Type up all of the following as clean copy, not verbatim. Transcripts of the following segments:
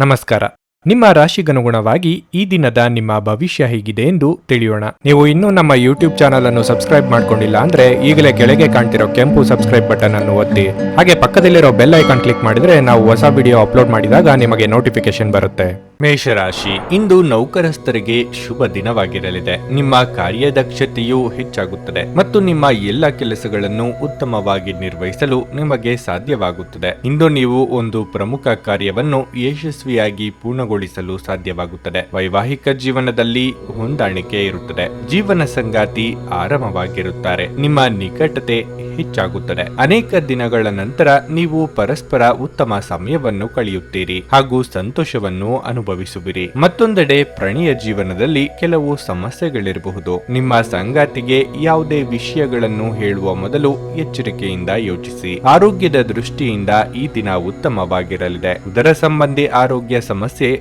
ನಮಸ್ಕಾರ. ನಿಮ್ಮ ರಾಶಿಗನುಗುಣವಾಗಿ ಈ ದಿನದ ನಿಮ್ಮ ಭವಿಷ್ಯ ಹೇಗಿದೆ ಎಂದು ತಿಳಿಯೋಣ. ನೀವು ಇನ್ನೂ ನಮ್ಮ ಯೂಟ್ಯೂಬ್ ಚಾನಲ್ ಅನ್ನು ಸಬ್ಸ್ಕ್ರೈಬ್ ಮಾಡ್ಕೊಂಡಿಲ್ಲ ಅಂದ್ರೆ ಈಗಲೇ ಕೆಳಗೆ ಕಾಣ್ತಿರೋ ಕೆಂಪು ಸಬ್ಸ್ಕ್ರೈಬ್ ಬಟನ್ ಅನ್ನು ಒತ್ತಿ, ಹಾಗೆ ಪಕ್ಕದಲ್ಲಿರೋ ಬೆಲ್ ಐಕಾನ್ ಕ್ಲಿಕ್ ಮಾಡಿದ್ರೆ ನಾವು ಹೊಸ ವಿಡಿಯೋ ಅಪ್ಲೋಡ್ ಮಾಡಿದಾಗ ನಿಮಗೆ ನೋಟಿಫಿಕೇಶನ್ ಬರುತ್ತೆ. ಮೇಷರಾಶಿ, ಇಂದು ನೌಕರಸ್ಥರಿಗೆ ಶುಭ ದಿನವಾಗಿರಲಿದೆ. ನಿಮ್ಮ ಕಾರ್ಯದಕ್ಷತೆಯು ಹೆಚ್ಚಾಗುತ್ತದೆ ಮತ್ತು ನಿಮ್ಮ ಎಲ್ಲ ಕೆಲಸಗಳನ್ನು ಉತ್ತಮವಾಗಿ ನಿರ್ವಹಿಸಲು ನಿಮಗೆ ಸಾಧ್ಯವಾಗುತ್ತದೆ. ಇಂದು ನೀವು ಒಂದು ಪ್ರಮುಖ ಕಾರ್ಯವನ್ನು ಯಶಸ್ವಿಯಾಗಿ ಪೂರ್ಣಗೊಳಿಸಲು ಸಾಧ್ಯವಾಗುತ್ತದೆ. ವೈವಾಹಿಕ ಜೀವನದಲ್ಲಿ ಹೊಂದಾಣಿಕೆ ಇರುತ್ತದೆ. ಜೀವನ ಸಂಗಾತಿ ಆರಾಮವಾಗಿರುತ್ತಾರೆ. ನಿಮ್ಮ ನಿಕಟತೆ ಹೆಚ್ಚಾಗುತ್ತದೆ. ಅನೇಕ ದಿನಗಳ ನಂತರ ನೀವು ಪರಸ್ಪರ ಉತ್ತಮ ಸಮಯವನ್ನು ಕಳೆಯುತ್ತೀರಿ ಹಾಗೂ ಸಂತೋಷವನ್ನು ಅನುಭವಿಸುವಿರಿ. ಮತ್ತೊಂದೆಡೆ ಪ್ರಣಯ ಜೀವನದಲ್ಲಿ ಕೆಲವು ಸಮಸ್ಯೆಗಳಿರಬಹುದು. ನಿಮ್ಮ ಸಂಗಾತಿಗೆ ಯಾವುದೇ ವಿಷಯಗಳನ್ನು ಹೇಳುವ ಮೊದಲು ಎಚ್ಚರಿಕೆಯಿಂದ ಯೋಚಿಸಿ. ಆರೋಗ್ಯದ ದೃಷ್ಟಿಯಿಂದ ಈ ದಿನ ಉತ್ತಮವಾಗಿರಲಿದೆ. ಉದರ ಸಂಬಂಧಿ ಆರೋಗ್ಯ ಸಮಸ್ಯೆ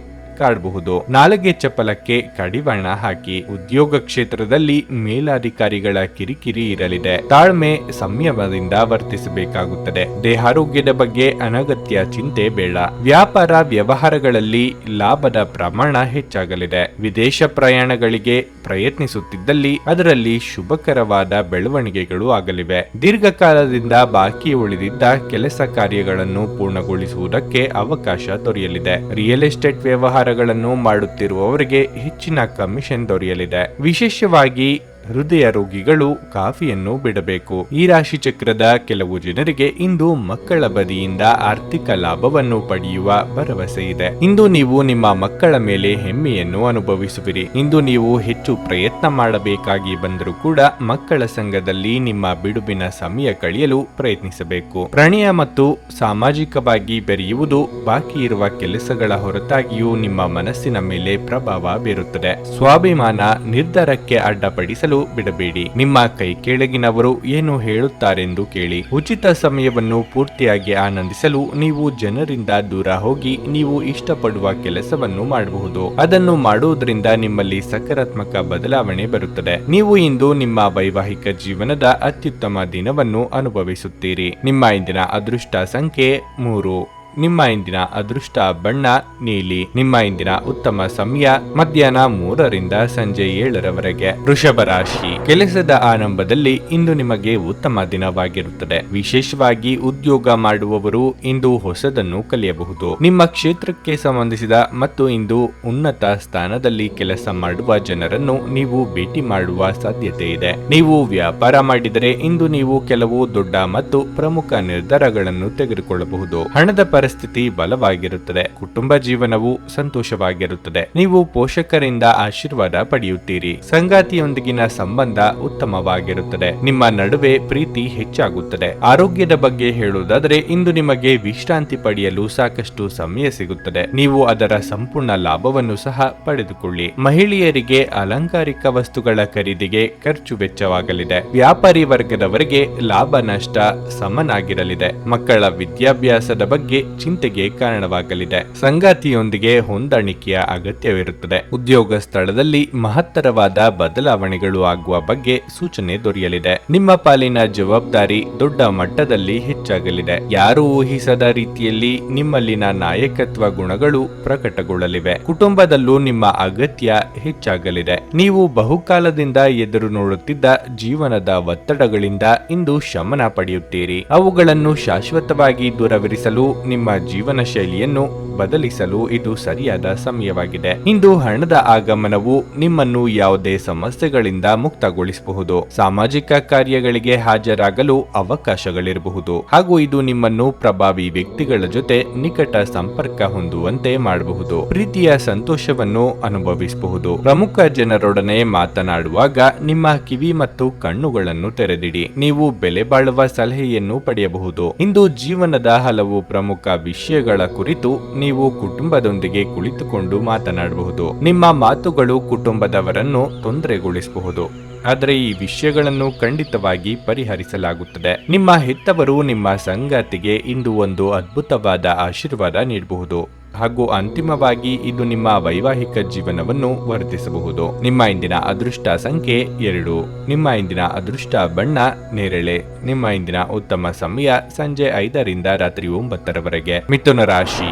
ಕಾಡಬಹುದು. ನಾಲಿಗೆ ಚಪಲಕ್ಕೆ ಕಡಿವಾಣ ಹಾಕಿ. ಉದ್ಯೋಗ ಕ್ಷೇತ್ರದಲ್ಲಿ ಮೇಲಾಧಿಕಾರಿಗಳ ಕಿರಿಕಿರಿ ಇರಲಿದೆ. ತಾಳ್ಮೆ ಸಂಯಮದಿಂದ ವರ್ತಿಸಬೇಕಾಗುತ್ತದೆ. ದೇಹಾರೋಗ್ಯದ ಬಗ್ಗೆ ಅನಗತ್ಯ ಚಿಂತೆ ಬೇಡ. ವ್ಯಾಪಾರ ವ್ಯವಹಾರಗಳಲ್ಲಿ ಲಾಭದ ಪ್ರಮಾಣ ಹೆಚ್ಚಾಗಲಿದೆ. ವಿದೇಶ ಪ್ರಯಾಣಗಳಿಗೆ ಪ್ರಯತ್ನಿಸುತ್ತಿದ್ದಲ್ಲಿ ಅದರಲ್ಲಿ ಶುಭಕರವಾದ ಬೆಳವಣಿಗೆಗಳು ಆಗಲಿವೆ. ದೀರ್ಘಕಾಲದಿಂದ ಬಾಕಿ ಉಳಿದಿದ್ದ ಕೆಲಸ ಕಾರ್ಯಗಳನ್ನು ಪೂರ್ಣಗೊಳಿಸುವುದಕ್ಕೆ ಅವಕಾಶ ದೊರೆಯಲಿದೆ. ರಿಯಲ್ ಎಸ್ಟೇಟ್ ವ್ಯವಹಾರಗಳನ್ನು ಮಾಡುತ್ತಿರುವವರಿಗೆ ಹೆಚ್ಚಿನ ಕಮಿಷನ್ ದೊರೆಯಲಿದೆ. ವಿಶೇಷವಾಗಿ ಹೃದಯ ರೋಗಿಗಳು ಕಾಫಿಯನ್ನು ಬಿಡಬೇಕು. ಈ ರಾಶಿ ಚಕ್ರದ ಕೆಲವು ಜನರಿಗೆ ಇಂದು ಮಕ್ಕಳ ಬದಿಯಿಂದ ಆರ್ಥಿಕ ಲಾಭವನ್ನು ಪಡೆಯುವ ಭರವಸೆ ಇದೆ. ಇಂದು ನೀವು ನಿಮ್ಮ ಮಕ್ಕಳ ಮೇಲೆ ಹೆಮ್ಮೆಯನ್ನು ಅನುಭವಿಸುವಿರಿ. ಇಂದು ನೀವು ಹೆಚ್ಚು ಪ್ರಯತ್ನ ಮಾಡಬೇಕಾಗಿ ಬಂದರೂ ಕೂಡ ಮಕ್ಕಳ ಸಂಘದಲ್ಲಿ ನಿಮ್ಮ ಬಿಡುವಿನ ಸಮಯ ಕಳೆಯಲು ಪ್ರಯತ್ನಿಸಬೇಕು. ಪ್ರಣಯ ಮತ್ತು ಸಾಮಾಜಿಕವಾಗಿ ಬೆರೆಯುವುದು ಬಾಕಿ ಇರುವ ಕೆಲಸಗಳ ಹೊರತಾಗಿಯೂ ನಿಮ್ಮ ಮನಸ್ಸಿನ ಮೇಲೆ ಪ್ರಭಾವ ಬೀರುತ್ತದೆ. ಸ್ವಾಭಿಮಾನ ನಿರ್ಧಾರಕ್ಕೆ ಅಡ್ಡಪಡಿಸಲು ಬಿಡಬೇಡಿ. ನಿಮ್ಮ ಕೈ ಕೆಳಗಿನವರು ಏನು ಹೇಳುತ್ತಾರೆಂದು ಕೇಳಿ. ಉಚಿತ ಸಮಯವನ್ನು ಪೂರ್ತಿಯಾಗಿ ಆನಂದಿಸಲು ನೀವು ಜನರಿಂದ ದೂರ ಹೋಗಿ ನೀವು ಇಷ್ಟಪಡುವ ಕೆಲಸವನ್ನು ಮಾಡಬಹುದು. ಅದನ್ನು ಮಾಡುವುದರಿಂದ ನಿಮ್ಮಲ್ಲಿ ಸಕಾರಾತ್ಮಕ ಬದಲಾವಣೆ ಬರುತ್ತದೆ. ನೀವು ಇಂದು ನಿಮ್ಮ ವೈವಾಹಿಕ ಜೀವನದ ಅತ್ಯುತ್ತಮ ದಿನವನ್ನು ಅನುಭವಿಸುತ್ತೀರಿ. ನಿಮ್ಮ ಇಂದಿನ ಅದೃಷ್ಟ ಸಂಖ್ಯೆ 3. ನಿಮ್ಮ ಇಂದಿನ ಅದೃಷ್ಟ ಬಣ್ಣ ನೀಲಿ. ನಿಮ್ಮ ಇಂದಿನ ಉತ್ತಮ ಸಮಯ ಮಧ್ಯಾಹ್ನ 3ರಿಂದ ಸಂಜೆ 7ರವರೆಗೆ. ವೃಷಭ ರಾಶಿ, ಕೆಲಸದ ಆರಂಭದಲ್ಲಿ ಇಂದು ನಿಮಗೆ ಉತ್ತಮ ದಿನವಾಗಿರುತ್ತದೆ. ವಿಶೇಷವಾಗಿ ಉದ್ಯೋಗ ಮಾಡುವವರು ಇಂದು ಹೊಸದನ್ನು ಕಲಿಯಬಹುದು. ನಿಮ್ಮ ಕ್ಷೇತ್ರಕ್ಕೆ ಸಂಬಂಧಿಸಿದ ಮತ್ತು ಇಂದು ಉನ್ನತ ಸ್ಥಾನದಲ್ಲಿ ಕೆಲಸ ಮಾಡುವ ಜನರನ್ನು ನೀವು ಭೇಟಿ ಮಾಡುವ ಸಾಧ್ಯತೆ ಇದೆ. ನೀವು ವ್ಯಾಪಾರ ಮಾಡಿದರೆ ಇಂದು ನೀವು ಕೆಲವು ದೊಡ್ಡ ಮತ್ತು ಪ್ರಮುಖ ನಿರ್ಧಾರಗಳನ್ನು ತೆಗೆದುಕೊಳ್ಳಬಹುದು. ಹಣದ ಪರಿಸ್ಥಿತಿ ಬಲವಾಗಿರುತ್ತದೆ. ಕುಟುಂಬ ಜೀವನವು ಸಂತೋಷವಾಗಿರುತ್ತದೆ. ನೀವು ಪೋಷಕರಿಂದ ಆಶೀರ್ವಾದ ಪಡೆಯುತ್ತೀರಿ. ಸಂಗಾತಿಯೊಂದಿಗಿನ ಸಂಬಂಧ ಉತ್ತಮವಾಗಿರುತ್ತದೆ. ನಿಮ್ಮ ನಡುವೆ ಪ್ರೀತಿ ಹೆಚ್ಚಾಗುತ್ತದೆ. ಆರೋಗ್ಯದ ಬಗ್ಗೆ ಹೇಳುವುದಾದರೆ ಇಂದು ನಿಮಗೆ ವಿಶ್ರಾಂತಿ ಪಡೆಯಲು ಸಾಕಷ್ಟು ಸಮಯ ಸಿಗುತ್ತದೆ. ನೀವು ಅದರ ಸಂಪೂರ್ಣ ಲಾಭವನ್ನು ಸಹ ಪಡೆದುಕೊಳ್ಳಿ. ಮಹಿಳೆಯರಿಗೆ ಅಲಂಕಾರಿಕ ವಸ್ತುಗಳ ಖರೀದಿಗೆ ಖರ್ಚು ವೆಚ್ಚವಾಗಲಿದೆ. ವ್ಯಾಪಾರಿ ವರ್ಗದವರಿಗೆ ಲಾಭ ನಷ್ಟ ಸಮನಾಗಿರಲಿದೆ. ಮಕ್ಕಳ ವಿದ್ಯಾಭ್ಯಾಸದ ಬಗ್ಗೆ ಚಿಂತೆಗೆ ಕಾರಣವಾಗಲಿದೆ. ಸಂಗಾತಿಯೊಂದಿಗೆ ಹೊಂದಾಣಿಕೆಯ ಅಗತ್ಯವಿರುತ್ತದೆ. ಉದ್ಯೋಗ ಸ್ಥಳದಲ್ಲಿ ಮಹತ್ತರವಾದ ಬದಲಾವಣೆಗಳು ಆಗುವ ಬಗ್ಗೆ ಸೂಚನೆ ದೊರೆಯಲಿದೆ. ನಿಮ್ಮ ಪಾಲಿನ ಜವಾಬ್ದಾರಿ ದೊಡ್ಡ ಮಟ್ಟದಲ್ಲಿ ಹೆಚ್ಚಾಗಲಿದೆ. ಯಾರೂ ಊಹಿಸದ ರೀತಿಯಲ್ಲಿ ನಿಮ್ಮಲ್ಲಿನ ನಾಯಕತ್ವ ಗುಣಗಳು ಪ್ರಕಟಗೊಳ್ಳಲಿವೆ. ಕುಟುಂಬದಲ್ಲೂ ನಿಮ್ಮ ಅಗತ್ಯ ಹೆಚ್ಚಾಗಲಿದೆ. ನೀವು ಬಹುಕಾಲದಿಂದ ಎದುರು ನೋಡುತ್ತಿದ್ದ ಜೀವನದ ಒತ್ತಡಗಳಿಂದ ಇಂದು ಶಮನ ಪಡೆಯುತ್ತೀರಿ. ಅವುಗಳನ್ನು ಶಾಶ್ವತವಾಗಿ ದೂರವಿರಿಸಲು ನಿಮ್ಮ ಜೀವನ ಶೈಲಿಯನ್ನು ಬದಲಿಸಲು ಇದು ಸರಿಯಾದ ಸಮಯವಾಗಿದೆ. ಇಂದು ಹಣದ ಆಗಮನವು ನಿಮ್ಮನ್ನು ಯಾವುದೇ ಸಮಸ್ಯೆಗಳಿಂದ ಮುಕ್ತಗೊಳಿಸಬಹುದು. ಸಾಮಾಜಿಕ ಕಾರ್ಯಗಳಿಗೆ ಹಾಜರಾಗಲು ಅವಕಾಶಗಳಿರಬಹುದು ಹಾಗೂ ಇದು ನಿಮ್ಮನ್ನು ಪ್ರಭಾವಿ ವ್ಯಕ್ತಿಗಳ ಜೊತೆ ನಿಕಟ ಸಂಪರ್ಕ ಹೊಂದುವಂತೆ ಮಾಡಬಹುದು. ಪ್ರೀತಿಯ ಸಂತೋಷವನ್ನು ಅನುಭವಿಸಬಹುದು. ಪ್ರಮುಖ ಜನರೊಡನೆ ಮಾತನಾಡುವಾಗ ನಿಮ್ಮ ಕಿವಿ ಮತ್ತು ಕಣ್ಣುಗಳನ್ನು ತೆರೆದಿಡಿ. ನೀವು ಬೆಲೆ ಬಾಳುವ ಸಲಹೆಯನ್ನು ಪಡೆಯಬಹುದು. ಇಂದು ಜೀವನದ ಹಲವು ಪ್ರಮುಖ ವಿಷಯಗಳ ಕುರಿತು ನೀವು ಕುಟುಂಬದೊಂದಿಗೆ ಕುಳಿತುಕೊಂಡು ಮಾತನಾಡಬಹುದು. ನಿಮ್ಮ ಮಾತುಗಳು ಕುಟುಂಬದವರನ್ನು ತೊಂದರೆಗೊಳಿಸಬಹುದು, ಆದರೆ ಈ ವಿಷಯಗಳನ್ನು ಖಂಡಿತವಾಗಿ ಪರಿಹರಿಸಲಾಗುತ್ತದೆ. ನಿಮ್ಮ ಹೆತ್ತವರು ನಿಮ್ಮ ಸಂಗಾತಿಗೆ ಇಂದು ಒಂದು ಅದ್ಭುತವಾದ ಆಶೀರ್ವಾದ ನೀಡಬಹುದು ಹಾಗೂ ಅಂತಿಮವಾಗಿ ಇದು ನಿಮ್ಮ ವೈವಾಹಿಕ ಜೀವನವನ್ನು ವರ್ಧಿಸಬಹುದು. ನಿಮ್ಮ ಇಂದಿನ ಅದೃಷ್ಟ ಸಂಖ್ಯೆ 2. ನಿಮ್ಮ ಇಂದಿನ ಅದೃಷ್ಟ ಬಣ್ಣ ನೇರಳೆ. ನಿಮ್ಮ ಇಂದಿನ ಉತ್ತಮ ಸಮಯ ಸಂಜೆ 5ರಿಂದ ರಾತ್ರಿ 9ರವರೆಗೆ. ಮಿಥುನ ರಾಶಿ,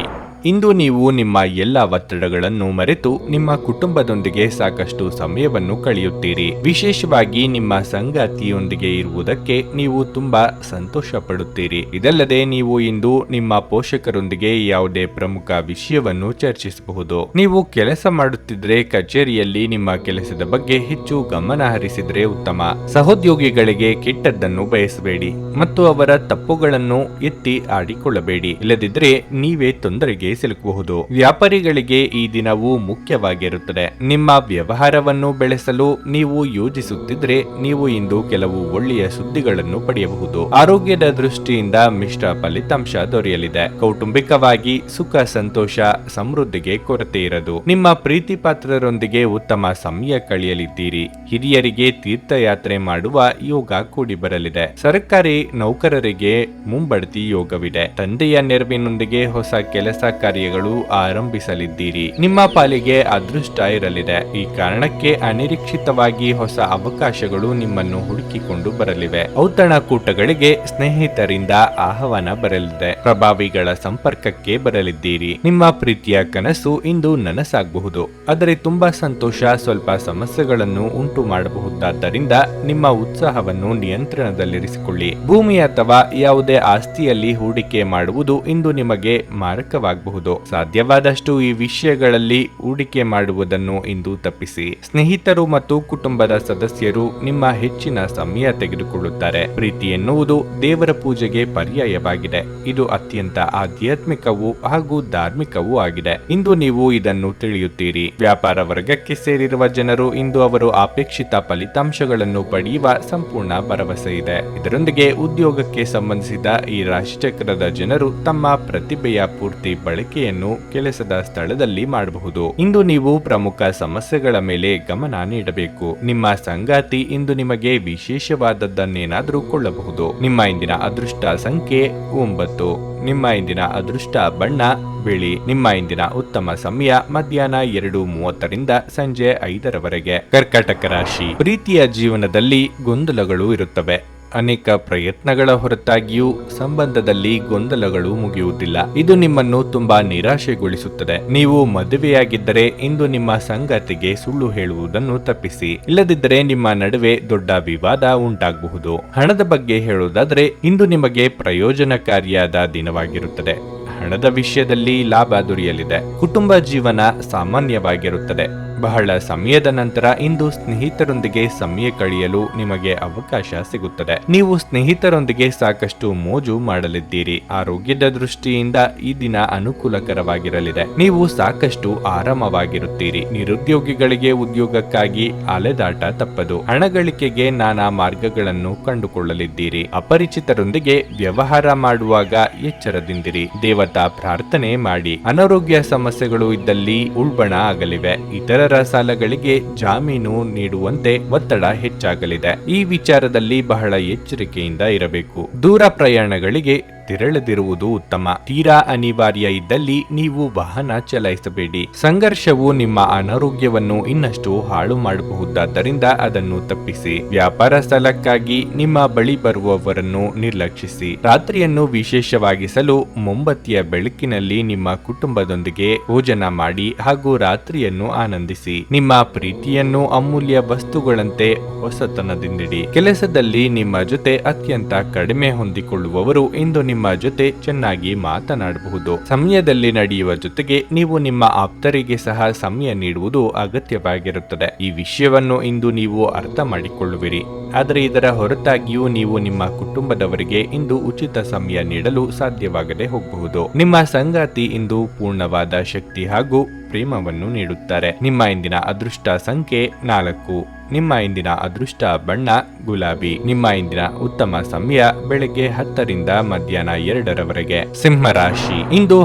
ಇಂದು ನೀವು ನಿಮ್ಮ ಎಲ್ಲ ಒತ್ತಡಗಳನ್ನು ಮರೆತು ನಿಮ್ಮ ಕುಟುಂಬದೊಂದಿಗೆ ಸಾಕಷ್ಟು ಸಮಯವನ್ನು ಕಳೆಯುತ್ತೀರಿ. ವಿಶೇಷವಾಗಿ ನಿಮ್ಮ ಸಂಗಾತಿಯೊಂದಿಗೆ ಇರುವುದಕ್ಕೆ ನೀವು ತುಂಬಾ ಸಂತೋಷ ಪಡುತ್ತೀರಿ. ಇದಲ್ಲದೆ ನೀವು ಇಂದು ನಿಮ್ಮ ಪೋಷಕರೊಂದಿಗೆ ಯಾವುದೇ ಪ್ರಮುಖ ವಿಷಯವನ್ನು ಚರ್ಚಿಸಬಹುದು. ನೀವು ಕೆಲಸ ಮಾಡುತ್ತಿದ್ರೆ ಕಚೇರಿಯಲ್ಲಿ ನಿಮ್ಮ ಕೆಲಸದ ಬಗ್ಗೆ ಹೆಚ್ಚು ಗಮನ ಹರಿಸಿದ್ರೆ ಉತ್ತಮ. ಸಹೋದ್ಯೋಗಿಗಳಿಗೆ ಕೆಟ್ಟದ್ದನ್ನು ಬಯಸಬೇಡಿ ಮತ್ತು ಅವರ ತಪ್ಪುಗಳನ್ನು ಎತ್ತಿ ಆಡಿಕೊಳ್ಳಬೇಡಿ. ಇಲ್ಲದಿದ್ದರೆ ನೀವೇ ತೊಂದರೆಗೆ ಸಿಲುಕಬಹುದು. ವ್ಯಾಪಾರಿಗಳಿಗೆ ಈ ದಿನವೂ ಮುಖ್ಯವಾಗಿರುತ್ತದೆ. ನಿಮ್ಮ ವ್ಯವಹಾರವನ್ನು ಬೆಳೆಸಲು ನೀವು ಯೋಜಿಸುತ್ತಿದ್ರೆ ನೀವು ಇಂದು ಕೆಲವು ಒಳ್ಳೆಯ ಸುದ್ದಿಗಳನ್ನು ಪಡೆಯಬಹುದು. ಆರೋಗ್ಯದ ದೃಷ್ಟಿಯಿಂದ ಮಿಶ್ರ ಫಲಿತಾಂಶ ದೊರೆಯಲಿದೆ. ಕೌಟುಂಬಿಕವಾಗಿ ಸುಖ, ಸಂತೋಷ, ಸಮೃದ್ಧಿಗೆ ಕೊರತೆ ಇರದು. ನಿಮ್ಮ ಪ್ರೀತಿ ಪಾತ್ರರೊಂದಿಗೆ ಉತ್ತಮ ಸಮಯ ಕಳೆಯಲಿದ್ದೀರಿ. ಹಿರಿಯರಿಗೆ ತೀರ್ಥಯಾತ್ರೆ ಮಾಡುವ ಯೋಗ ಕೂಡಿ ಬರಲಿದೆ. ಸರ್ಕಾರಿ ನೌಕರರಿಗೆ ಮುಂಬಡ್ತಿ ಯೋಗವಿದೆ. ತಂದೆಯ ನೆರವಿನೊಂದಿಗೆ ಹೊಸ ಕೆಲಸ ಕಾರ್ಯಗಳು ಆರಂಭಿಸಲಿದ್ದೀರಿ. ನಿಮ್ಮ ಪಾಲಿಗೆ ಅದೃಷ್ಟ ಇರಲಿದೆ. ಈ ಕಾರಣಕ್ಕೆ ಅನಿರೀಕ್ಷಿತವಾಗಿ ಹೊಸ ಅವಕಾಶಗಳು ನಿಮ್ಮನ್ನು ಹುಡುಕಿಕೊಂಡು ಬರಲಿವೆ. ಔತಣಕೂಟಗಳಿಗೆ ಸ್ನೇಹಿತರಿಂದ ಆಹ್ವಾನ ಬರಲಿದೆ. ಪ್ರಭಾವಿಗಳ ಸಂಪರ್ಕಕ್ಕೆ ಬರಲಿದ್ದೀರಿ. ನಿಮ್ಮ ಪ್ರೀತಿಯ ಕನಸು ಇಂದು ನನಸಾಗಬಹುದು. ಆದರೆ ತುಂಬಾ ಸಂತೋಷ ಸ್ವಲ್ಪ ಸಮಸ್ಯೆಗಳನ್ನು ಉಂಟು ಮಾಡಬಹುದಾದ್ದರಿಂದ ನಿಮ್ಮ ಉತ್ಸಾಹವನ್ನು ನಿಯಂತ್ರಣದಲ್ಲಿರಿಸಿಕೊಳ್ಳಿ. ಭೂಮಿ ಅಥವಾ ಯಾವುದೇ ಆಸ್ತಿಯಲ್ಲಿ ಹೂಡಿಕೆ ಮಾಡುವುದು ಇಂದು ನಿಮಗೆ ಮಾರಕವಾಗಬಹುದು. ಸಾಧ್ಯವಾದಷ್ಟು ಈ ವಿಷಯಗಳಲ್ಲಿ ಹೂಡಿಕೆ ಮಾಡುವುದನ್ನು ಇಂದು ತಪ್ಪಿಸಿ. ಸ್ನೇಹಿತರು ಮತ್ತು ಕುಟುಂಬದ ಸದಸ್ಯರು ನಿಮ್ಮ ಹೆಚ್ಚಿನ ಸಮಯ ತೆಗೆದುಕೊಳ್ಳುತ್ತಾರೆ. ಪ್ರೀತಿ ಎನ್ನುವುದು ದೇವರ ಪೂಜೆಗೆ ಪರ್ಯಾಯವಾಗಿದೆ. ಇದು ಅತ್ಯಂತ ಆಧ್ಯಾತ್ಮಿಕವೂ ಹಾಗೂ ಧಾರ್ಮಿಕವೂ ಆಗಿದೆ. ಇಂದು ನೀವು ಇದನ್ನು ತಿಳಿಯುತ್ತೀರಿ. ವ್ಯಾಪಾರ ವರ್ಗಕ್ಕೆ ಸೇರಿರುವ ಜನರು ಇಂದು ಅವರು ಅಪೇಕ್ಷಿತ ಫಲಿತಾಂಶಗಳನ್ನು ಪಡೆಯುವ ಸಂಪೂರ್ಣ ಭರವಸೆ ಇದೆ. ಇದರೊಂದಿಗೆ ಉದ್ಯೋಗಕ್ಕೆ ಸಂಬಂಧಿಸಿದ ಈ ರಾಶಿಚಕ್ರದ ಜನರು ತಮ್ಮ ಪ್ರತಿಭೆಯ ಪೂರ್ತಿ ಬಳಕೆಯನ್ನು ಕೆಲಸದ ಸ್ಥಳದಲ್ಲಿ ಮಾಡಬಹುದು. ಇಂದು ನೀವು ಪ್ರಮುಖ ಸಮಸ್ಯೆಗಳ ಮೇಲೆ ಗಮನ ನೀಡಬೇಕು. ನಿಮ್ಮ ಸಂಗಾತಿ ಇಂದು ನಿಮಗೆ ವಿಶೇಷವಾದದ್ದನ್ನೇನಾದರೂ ಕೊಳ್ಳಬಹುದು. ನಿಮ್ಮ ಇಂದಿನ ಅದೃಷ್ಟ ಸಂಖ್ಯೆ 9. ನಿಮ್ಮ ಇಂದಿನ ಅದೃಷ್ಟ ಬಣ್ಣ ಬಿಳಿ. ನಿಮ್ಮ ಇಂದಿನ ಉತ್ತಮ ಸಮಯ ಮಧ್ಯಾಹ್ನ 2:30ರಿಂದ ಸಂಜೆ 5ರವರೆಗೆ. ಕರ್ಕಾಟಕ ರಾಶಿ. ಪ್ರೀತಿಯ ಜೀವನದಲ್ಲಿ ಗೊಂದಲಗಳು ಇರುತ್ತವೆ. ಅನೇಕ ಪ್ರಯತ್ನಗಳ ಹೊರತಾಗಿಯೂ ಸಂಬಂಧದಲ್ಲಿ ಗೊಂದಲಗಳು ಮುಗಿಯುವುದಿಲ್ಲ. ಇದು ನಿಮ್ಮನ್ನು ತುಂಬಾ ನಿರಾಶೆಗೊಳಿಸುತ್ತದೆ. ನೀವು ಮದುವೆಯಾಗಿದ್ದರೆ ಇಂದು ನಿಮ್ಮ ಸಂಗಾತಿಗೆ ಸುಳ್ಳು ಹೇಳುವುದನ್ನು ತಪ್ಪಿಸಿ. ಇಲ್ಲದಿದ್ದರೆ ನಿಮ್ಮ ನಡುವೆ ದೊಡ್ಡ ವಿವಾದ ಉಂಟಾಗಬಹುದು. ಹಣದ ಬಗ್ಗೆ ಹೇಳುವುದಾದರೆ ಇಂದು ನಿಮಗೆ ಪ್ರಯೋಜನಕಾರಿಯಾದ ದಿನವಾಗಿರುತ್ತದೆ. ಹಣದ ವಿಷಯದಲ್ಲಿ ಲಾಭ ದೊರೆಯಲಿದೆ. ಕುಟುಂಬ ಜೀವನ ಸಾಮಾನ್ಯವಾಗಿರುತ್ತದೆ. ಬಹಳ ಸಮಯದ ನಂತರ ಇಂದು ಸ್ನೇಹಿತರೊಂದಿಗೆ ಸಮಯ ಕಳೆಯಲು ನಿಮಗೆ ಅವಕಾಶ ಸಿಗುತ್ತದೆ. ನೀವು ಸ್ನೇಹಿತರೊಂದಿಗೆ ಸಾಕಷ್ಟು ಮೋಜು ಮಾಡಲಿದ್ದೀರಿ. ಆರೋಗ್ಯದ ದೃಷ್ಟಿಯಿಂದ ಈ ದಿನ ಅನುಕೂಲಕರವಾಗಿರಲಿದೆ. ನೀವು ಸಾಕಷ್ಟು ಆರಾಮವಾಗಿರುತ್ತೀರಿ. ನಿರುದ್ಯೋಗಿಗಳಿಗೆ ಉದ್ಯೋಗಕ್ಕಾಗಿ ಅಲೆದಾಟ ತಪ್ಪದು. ಹಣ ಗಳಿಕೆಗೆ ನಾನಾ ಮಾರ್ಗಗಳನ್ನು ಕಂಡುಕೊಳ್ಳಲಿದ್ದೀರಿ. ಅಪರಿಚಿತರೊಂದಿಗೆ ವ್ಯವಹಾರ ಮಾಡುವಾಗ ಎಚ್ಚರದಿಂದಿರಿ. ದೇವತಾ ಪ್ರಾರ್ಥನೆ ಮಾಡಿ. ಅನಾರೋಗ್ಯ ಸಮಸ್ಯೆಗಳು ಇದ್ದಲ್ಲಿ ಉಲ್ಬಣ ಆಗಲಿವೆ. ಇತರ ಸಾಲಗಳಿಗೆ ಜಾಮೀನು ನೀಡುವಂತೆ ಒತ್ತಡ ಹೆಚ್ಚಾಗಲಿದೆ. ಈ ವಿಚಾರದಲ್ಲಿ ಬಹಳ ಎಚ್ಚರಿಕೆಯಿಂದ ಇರಬೇಕು. ದೂರ ಪ್ರಯಾಣಗಳಿಗೆ ತೆರಳದಿರುವುದು ಉತ್ತಮ. ತೀರಾ ಅನಿವಾರ್ಯ ಇದ್ದಲ್ಲಿ ನೀವು ವಾಹನ ಚಲಾಯಿಸಬೇಡಿ. ಸಂಘರ್ಷವು ನಿಮ್ಮ ಅನಾರೋಗ್ಯವನ್ನು ಇನ್ನಷ್ಟು ಹಾಳು ಮಾಡಬಹುದಾದ್ದರಿಂದ ಅದನ್ನು ತಪ್ಪಿಸಿ. ವ್ಯಾಪಾರ ಸ್ಥಳಕ್ಕಾಗಿ ನಿಮ್ಮ ಬಳಿ ಬರುವವರನ್ನು ನಿರ್ಲಕ್ಷಿಸಿ. ರಾತ್ರಿಯನ್ನು ವಿಶೇಷವಾಗಿಸಲು ಮೊಂಬತ್ತಿಯ ಬೆಳಕಿನಲ್ಲಿ ನಿಮ್ಮ ಕುಟುಂಬದೊಂದಿಗೆ ಭೋಜನ ಮಾಡಿ ಹಾಗೂ ರಾತ್ರಿಯನ್ನು ಆನಂದಿಸಿ. ನಿಮ್ಮ ಪ್ರೀತಿಯನ್ನು ಅಮೂಲ್ಯ ವಸ್ತುಗಳಂತೆ ಹೊಸತನದಿಂದಿಡಿ. ಕೆಲಸದಲ್ಲಿ ನಿಮ್ಮ ಜೊತೆ ಅತ್ಯಂತ ಕಡಿಮೆ ಹೊಂದಿಕೊಳ್ಳುವವರು ಇಂದು ನಿಮ್ಮ ಜೊತೆ ಚೆನ್ನಾಗಿ ಮಾತನಾಡಬಹುದು. ಸಮಯದಲ್ಲಿ ನಡೆಯುವ ಜೊತೆಗೆ ನೀವು ನಿಮ್ಮ ಆಪ್ತರಿಗೆ ಸಹ ಸಮಯ ನೀಡುವುದು ಅಗತ್ಯವಾಗಿರುತ್ತದೆ. ಈ ವಿಷಯವನ್ನು ಇಂದು ನೀವು ಅರ್ಥ ಮಾಡಿಕೊಳ್ಳುವಿರಿ. ಆದರೆ ಇದರ ಹೊರತಾಗಿಯೂ ನೀವು ನಿಮ್ಮ ಕುಟುಂಬದವರಿಗೆ ಇಂದು ಉಚಿತ ಸಮಯ ನೀಡಲು ಸಾಧ್ಯವಾಗದೆ ಹೋಗಬಹುದು. ನಿಮ್ಮ ಸಂಗಾತಿ ಇಂದು ಪೂರ್ಣವಾದ ಶಕ್ತಿ ಹಾಗೂ ಪ್ರೇಮವನ್ನು ನೀಡುತ್ತಾರೆ. ನಿಮ್ಮ ಇಂದಿನ ಅದೃಷ್ಟ ಸಂಖ್ಯೆ 4. ನಿಮ್ಮ ಇಂದಿನ ಅದೃಷ್ಟ ಬಣ್ಣ ಗುಲಾಬಿ. ನಿಮ್ಮ ಇಂದಿನ ಉತ್ತಮ ಸಮಯ ಬೆಳಗ್ಗೆ 10ರಿಂದ ಮಧ್ಯಾಹ್ನ 2ರವರೆಗೆ. ಸಿಂಹ ರಾಶಿ. ಇಂದು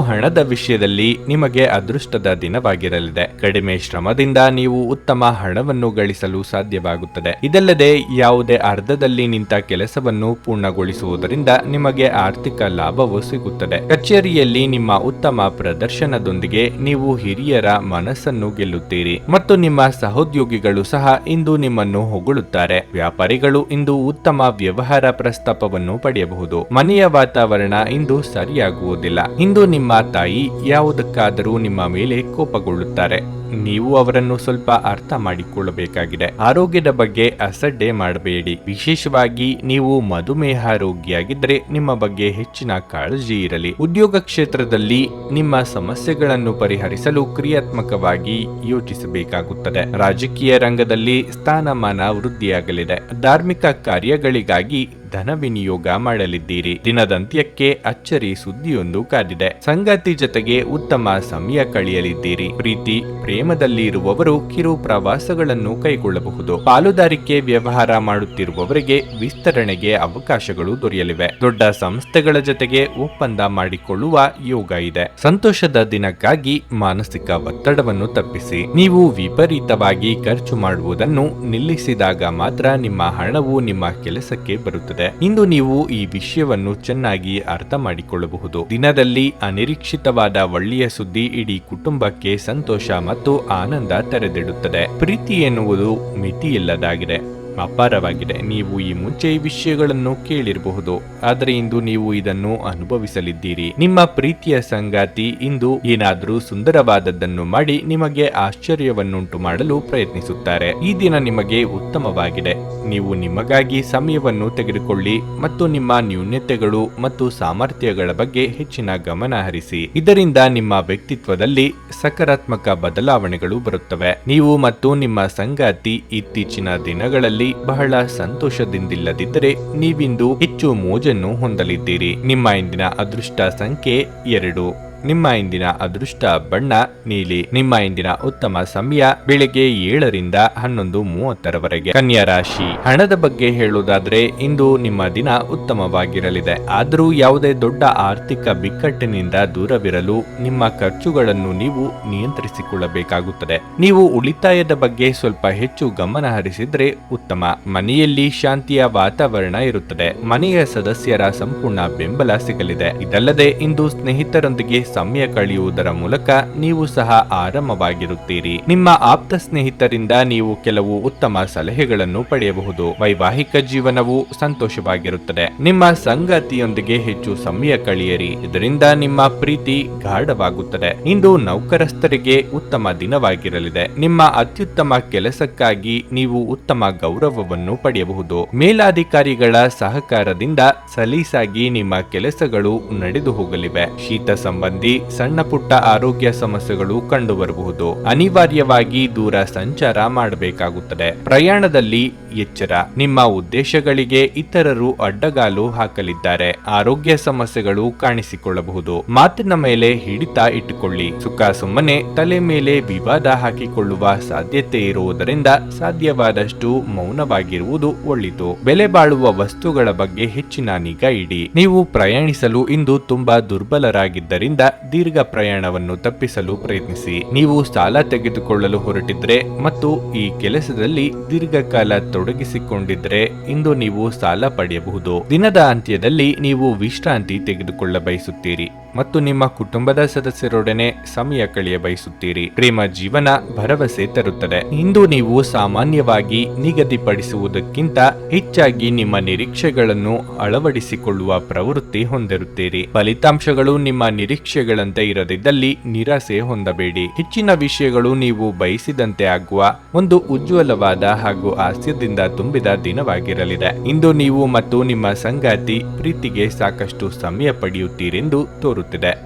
ಹಣದ ವಿಷಯದಲ್ಲಿ ನಿಮಗೆ ಅದೃಷ್ಟದ ದಿನವಾಗಿರಲಿದೆ. ಕಡಿಮೆ ಶ್ರಮದಿಂದ ನೀವು ಉತ್ತಮ ಹಣವನ್ನು ಗಳಿಸಲು ಸಾಧ್ಯವಾಗುತ್ತದೆ. ಇದಲ್ಲದೆ ಯಾವುದೇ ಅರ್ಧದಲ್ಲಿ ನಿಂತ ಕೆಲಸವನ್ನು ಪೂರ್ಣಗೊಳಿಸುವುದರಿಂದ ನಿಮಗೆ ಆರ್ಥಿಕ ಲಾಭವು ಸಿಗುತ್ತದೆ. ಕಚೇರಿಯಲ್ಲಿ ನಿಮ್ಮ ಉತ್ತಮ ಪ್ರದರ್ಶನದೊಂದಿಗೆ ನೀವು ಹಿರಿಯರ ಮನಸ್ಸನ್ನು ಗೆಲ್ಲುತ್ತೀರಿ ಮತ್ತು ನಿಮ್ಮ ಸಹೋದ್ಯೋಗಿಗಳು ಸಹ ಇಂದು ಇಂದು ನಿಮ್ಮನ್ನು ಹೊಗಳುತ್ತಾರೆ. ವ್ಯಾಪಾರಿಗಳು ಇಂದು ಉತ್ತಮ ವ್ಯವಹಾರ ಪ್ರಸ್ತಾಪವನ್ನು ಪಡೆಯಬಹುದು. ಮನೆಯ ವಾತಾವರಣ ಇಂದು ಸರಿಯಾಗುವುದಿಲ್ಲ. ಇಂದು ನಿಮ್ಮ ತಾಯಿ ಯಾವುದಕ್ಕಾದರೂ ನಿಮ್ಮ ಮೇಲೆ ಕೋಪಗೊಳ್ಳುತ್ತಾರೆ. ನೀವು ಅವರನ್ನು ಸ್ವಲ್ಪ ಅರ್ಥ ಮಾಡಿಕೊಳ್ಳಬೇಕಾಗಿದೆ. ಆರೋಗ್ಯದ ಬಗ್ಗೆ ಅಸಡ್ಡೆ ಮಾಡಬೇಡಿ. ವಿಶೇಷವಾಗಿ ನೀವು ಮಧುಮೇಹ ರೋಗಿಯಾಗಿದ್ದರೆ ನಿಮ್ಮ ಬಗ್ಗೆ ಹೆಚ್ಚಿನ ಕಾಳಜಿ ಇರಲಿ. ಉದ್ಯೋಗ ಕ್ಷೇತ್ರದಲ್ಲಿ ನಿಮ್ಮ ಸಮಸ್ಯೆಗಳನ್ನು ಪರಿಹರಿಸಲು ಕ್ರಿಯಾತ್ಮಕವಾಗಿ ಯೋಚಿಸಬೇಕಾಗುತ್ತದೆ. ರಾಜಕೀಯ ರಂಗದಲ್ಲಿ ಸ್ಥಾನಮಾನ ವೃದ್ಧಿಯಾಗಲಿದೆ. ಧಾರ್ಮಿಕ ಕಾರ್ಯಗಳಿಗಾಗಿ ಧನ ವಿನಿಯೋಗ ಮಾಡಲಿದ್ದೀರಿ. ದಿನದಂತ್ಯಕ್ಕೆ ಅಚ್ಚರಿ ಸುದ್ದಿಯೊಂದು ಕಾದಿದೆ. ಸಂಗಾತಿ ಜೊತೆಗೆ ಉತ್ತಮ ಸಮಯ ಕಳೆಯಲಿದ್ದೀರಿ. ಪ್ರೀತಿ ಪ್ರೇಮದಲ್ಲಿ ಇರುವವರು ಕಿರು ಪ್ರವಾಸಗಳನ್ನು ಕೈಗೊಳ್ಳಬಹುದು. ಪಾಲುದಾರಿಕೆ ವ್ಯವಹಾರ ಮಾಡುತ್ತಿರುವವರಿಗೆ ವಿಸ್ತರಣೆಗೆ ಅವಕಾಶಗಳು ದೊರೆಯಲಿವೆ. ದೊಡ್ಡ ಸಂಸ್ಥೆಗಳ ಜೊತೆಗೆ ಒಪ್ಪಂದ ಮಾಡಿಕೊಳ್ಳುವ ಯೋಗ ಇದೆ. ಸಂತೋಷದ ದಿನಕ್ಕಾಗಿ ಮಾನಸಿಕ ಒತ್ತಡವನ್ನು ತಪ್ಪಿಸಿ. ನೀವು ವಿಪರೀತವಾಗಿ ಖರ್ಚು ಮಾಡುವುದನ್ನು ನಿಲ್ಲಿಸಿದಾಗ ಮಾತ್ರ ನಿಮ್ಮ ಹಣವು ನಿಮ್ಮ ಕೆಲಸಕ್ಕೆ ಬರುತ್ತದೆ. ಇಂದು ನೀವು ಈ ವಿಷಯವನ್ನು ಚೆನ್ನಾಗಿ ಅರ್ಥ ಮಾಡಿಕೊಳ್ಳಬಹುದು. ದಿನದಲ್ಲಿ ಅನಿರೀಕ್ಷಿತವಾದ ಒಳ್ಳೆಯ ಸುದ್ದಿ ಇಡೀ ಕುಟುಂಬಕ್ಕೆ ಸಂತೋಷ ಮತ್ತು ಆನಂದ ತೆರೆದಿಡುತ್ತದೆ. ಪ್ರೀತಿ ಎನ್ನುವುದು ಮಿತಿಯಿಲ್ಲದಾಗಿದೆ, ಅಪಾರವಾಗಿದೆ. ನೀವು ಈ ಮುಂಚೆ ಈ ವಿಷಯಗಳನ್ನು ಕೇಳಿರಬಹುದು, ಆದರೆ ಇಂದು ನೀವು ಇದನ್ನು ಅನುಭವಿಸಲಿದ್ದೀರಿ. ನಿಮ್ಮ ಪ್ರೀತಿಯ ಸಂಗಾತಿ ಇಂದು ಏನಾದರೂ ಸುಂದರವಾದದ್ದನ್ನು ಮಾಡಿ ನಿಮಗೆ ಆಶ್ಚರ್ಯವನ್ನುಂಟು ಮಾಡಲು ಪ್ರಯತ್ನಿಸುತ್ತಾರೆ. ಈ ದಿನ ನಿಮಗೆ ಉತ್ತಮವಾಗಿದೆ. ನೀವು ನಿಮಗಾಗಿ ಸಮಯವನ್ನು ತೆಗೆದುಕೊಳ್ಳಿ ಮತ್ತು ನಿಮ್ಮ ನ್ಯೂನತೆಗಳು ಮತ್ತು ಸಾಮರ್ಥ್ಯಗಳ ಬಗ್ಗೆ ಹೆಚ್ಚಿನ ಗಮನ ಹರಿಸಿ. ಇದರಿಂದ ನಿಮ್ಮ ವ್ಯಕ್ತಿತ್ವದಲ್ಲಿ ಸಕಾರಾತ್ಮಕ ಬದಲಾವಣೆಗಳು ಬರುತ್ತವೆ. ನೀವು ಮತ್ತು ನಿಮ್ಮ ಸಂಗಾತಿ ಇತ್ತೀಚಿನ ದಿನಗಳಲ್ಲಿ ಬಹಳ ಸಂತೋಷದಿಂದಿಲ್ಲದಿದ್ದರೆ ನೀವಿಂದು ಹೆಚ್ಚು ಮೋಜನ್ನು ಹೊಂದಲಿದ್ದೀರಿ. ನಿಮ್ಮ ಇಂದಿನ ಅದೃಷ್ಟ ಸಂಖ್ಯೆ 2. ನಿಮ್ಮ ಇಂದಿನ ಅದೃಷ್ಟ ಬಣ್ಣ ನೀಲಿ. ನಿಮ್ಮ ಇಂದಿನ ಉತ್ತಮ ಸಮಯ ಬೆಳಿಗ್ಗೆ 7 ರಿಂದ 11:30 ಕನ್ಯಾ ರಾಶಿ. ಹಣದ ಬಗ್ಗೆ ಹೇಳುವುದಾದ್ರೆ ಇಂದು ನಿಮ್ಮ ದಿನ ಉತ್ತಮವಾಗಿರಲಿದೆ. ಆದರೂ ಯಾವುದೇ ದೊಡ್ಡ ಆರ್ಥಿಕ ಬಿಕ್ಕಟ್ಟಿನಿಂದ ದೂರವಿರಲು ನಿಮ್ಮ ಖರ್ಚುಗಳನ್ನು ನೀವು ನಿಯಂತ್ರಿಸಿಕೊಳ್ಳಬೇಕಾಗುತ್ತದೆ. ನೀವು ಉಳಿತಾಯದ ಬಗ್ಗೆ ಸ್ವಲ್ಪ ಹೆಚ್ಚು ಗಮನ ಹರಿಸಿದ್ರೆ ಉತ್ತಮ. ಮನೆಯಲ್ಲಿ ಶಾಂತಿಯ ವಾತಾವರಣ ಇರುತ್ತದೆ. ಮನೆಯ ಸದಸ್ಯರ ಸಂಪೂರ್ಣ ಬೆಂಬಲ ಸಿಗಲಿದೆ. ಇದಲ್ಲದೆ ಇಂದು ಸ್ನೇಹಿತರೊಂದಿಗೆ ಸಮಯ ಕಳೆಯುವುದರ ಮೂಲಕ ನೀವು ಸಹ ಆರಾಮವಾಗಿರುತ್ತೀರಿ. ನಿಮ್ಮ ಆಪ್ತ ಸ್ನೇಹಿತರಿಂದ ನೀವು ಕೆಲವು ಉತ್ತಮ ಸಲಹೆಗಳನ್ನು ಪಡೆಯಬಹುದು. ವೈವಾಹಿಕ ಜೀವನವು ಸಂತೋಷವಾಗಿರುತ್ತದೆ. ನಿಮ್ಮ ಸಂಗಾತಿಯೊಂದಿಗೆ ಹೆಚ್ಚು ಸಮಯ ಕಳೆಯಿರಿ. ಇದರಿಂದ ನಿಮ್ಮ ಪ್ರೀತಿ ಗಾಢವಾಗುತ್ತದೆ. ಇಂದು ನೌಕರಸ್ಥರಿಗೆ ಉತ್ತಮ ದಿನವಾಗಿರಲಿದೆ. ನಿಮ್ಮ ಅತ್ಯುತ್ತಮ ಕೆಲಸಕ್ಕಾಗಿ ನೀವು ಉತ್ತಮ ಗೌರವವನ್ನು ಪಡೆಯಬಹುದು. ಮೇಲಾಧಿಕಾರಿಗಳ ಸಹಕಾರದಿಂದ ಸಲೀಸಾಗಿ ನಿಮ್ಮ ಕೆಲಸಗಳು ನಡೆದು ಹೋಗಲಿವೆ. ಶೀತ ಸಂಬಂಧಿ ಸಣ್ಣ ಪುಟ್ಟ ಆರೋಗ್ಯ ಸಮಸ್ಯೆಗಳು ಕಂಡುಬರಬಹುದು. ಅನಿವಾರ್ಯವಾಗಿ ದೂರ ಸಂಚಾರ ಮಾಡಬೇಕಾಗುತ್ತದೆ. ಪ್ರಯಾಣದಲ್ಲಿ ಎಚ್ಚರ. ನಿಮ್ಮ ಉದ್ದೇಶಗಳಿಗೆ ಇತರರು ಅಡ್ಡಗಾಲು ಹಾಕಲಿದ್ದಾರೆ. ಆರೋಗ್ಯ ಸಮಸ್ಯೆಗಳು ಕಾಣಿಸಿಕೊಳ್ಳಬಹುದು. ಮಾತಿನ ಮೇಲೆ ಹಿಡಿತ ಇಟ್ಟುಕೊಳ್ಳಿ. ಸುಖ ಸುಮ್ಮನೆ ತಲೆ ಮೇಲೆ ವಿವಾದ ಹಾಕಿಕೊಳ್ಳುವ ಸಾಧ್ಯತೆ ಇರುವುದರಿಂದ ಸಾಧ್ಯವಾದಷ್ಟು ಮೌನವಾಗಿರುವುದು ಒಳಿತು. ಬೆಲೆ ಬಾಳುವ ವಸ್ತುಗಳ ಬಗ್ಗೆ ಹೆಚ್ಚಿನ ನಿಗಾ ಇಡಿ. ನೀವು ಪ್ರಯಾಣಿಸಲು ಇಂದು ತುಂಬಾ ದುರ್ಬಲರಾಗಿದ್ದರಿಂದ ದೀರ್ಘ ಪ್ರಯಾಣವನ್ನು ತಪ್ಪಿಸಲು ಪ್ರಯತ್ನಿಸಿ. ನೀವು ಸಾಲ ತೆಗೆದುಕೊಳ್ಳಲು ಹೊರಟಿದ್ರೆ ಮತ್ತು ಈ ಕೆಲಸದಲ್ಲಿ ದೀರ್ಘಕಾಲ ತೊಡಗಿಸಿಕೊಂಡಿದ್ರೆ ಇಂದು ನೀವು ಸಾಲ ಪಡೆಯಬಹುದು. ದಿನದ ಅಂತ್ಯದಲ್ಲಿ ನೀವು ವಿಶ್ರಾಂತಿ ತೆಗೆದುಕೊಳ್ಳ ಬಯಸುತ್ತೀರಿ ಮತ್ತು ನಿಮ್ಮ ಕುಟುಂಬದ ಸದಸ್ಯರೊಡನೆ ಸಮಯ ಕಳೆಯ ಬಯಸುತ್ತೀರಿ. ಪ್ರೇಮ ಜೀವನ ಭರವಸೆ ತರುತ್ತದೆ. ಇಂದು ನೀವು ಸಾಮಾನ್ಯವಾಗಿ ನಿಗದಿಪಡಿಸುವುದಕ್ಕಿಂತ ಹೆಚ್ಚಾಗಿ ನಿಮ್ಮ ನಿರೀಕ್ಷೆಗಳನ್ನು ಅಳವಡಿಸಿಕೊಳ್ಳುವ ಪ್ರವೃತ್ತಿ ಹೊಂದಿರುತ್ತೀರಿ. ಫಲಿತಾಂಶಗಳು ನಿಮ್ಮ ನಿರೀಕ್ಷೆಗಳಂತೆ ಇರದಿದ್ದಲ್ಲಿ ನಿರಾಸೆ ಹೊಂದಬೇಡಿ. ಹೆಚ್ಚಿನ ವಿಷಯಗಳು ನೀವು ಬಯಸಿದಂತೆ ಆಗುವ ಒಂದು ಉಜ್ವಲವಾದ ಹಾಗೂ ಹಾಸ್ಯದಿಂದ ತುಂಬಿದ ದಿನವಾಗಿರಲಿದೆ. ಇಂದು ನೀವು ಮತ್ತು ನಿಮ್ಮ ಸಂಗಾತಿ ಪ್ರೀತಿಗೆ ಸಾಕಷ್ಟು ಸಮಯ ಪಡೆಯುತ್ತೀರೆಂದು ತೋರುತ್ತಿದೆ.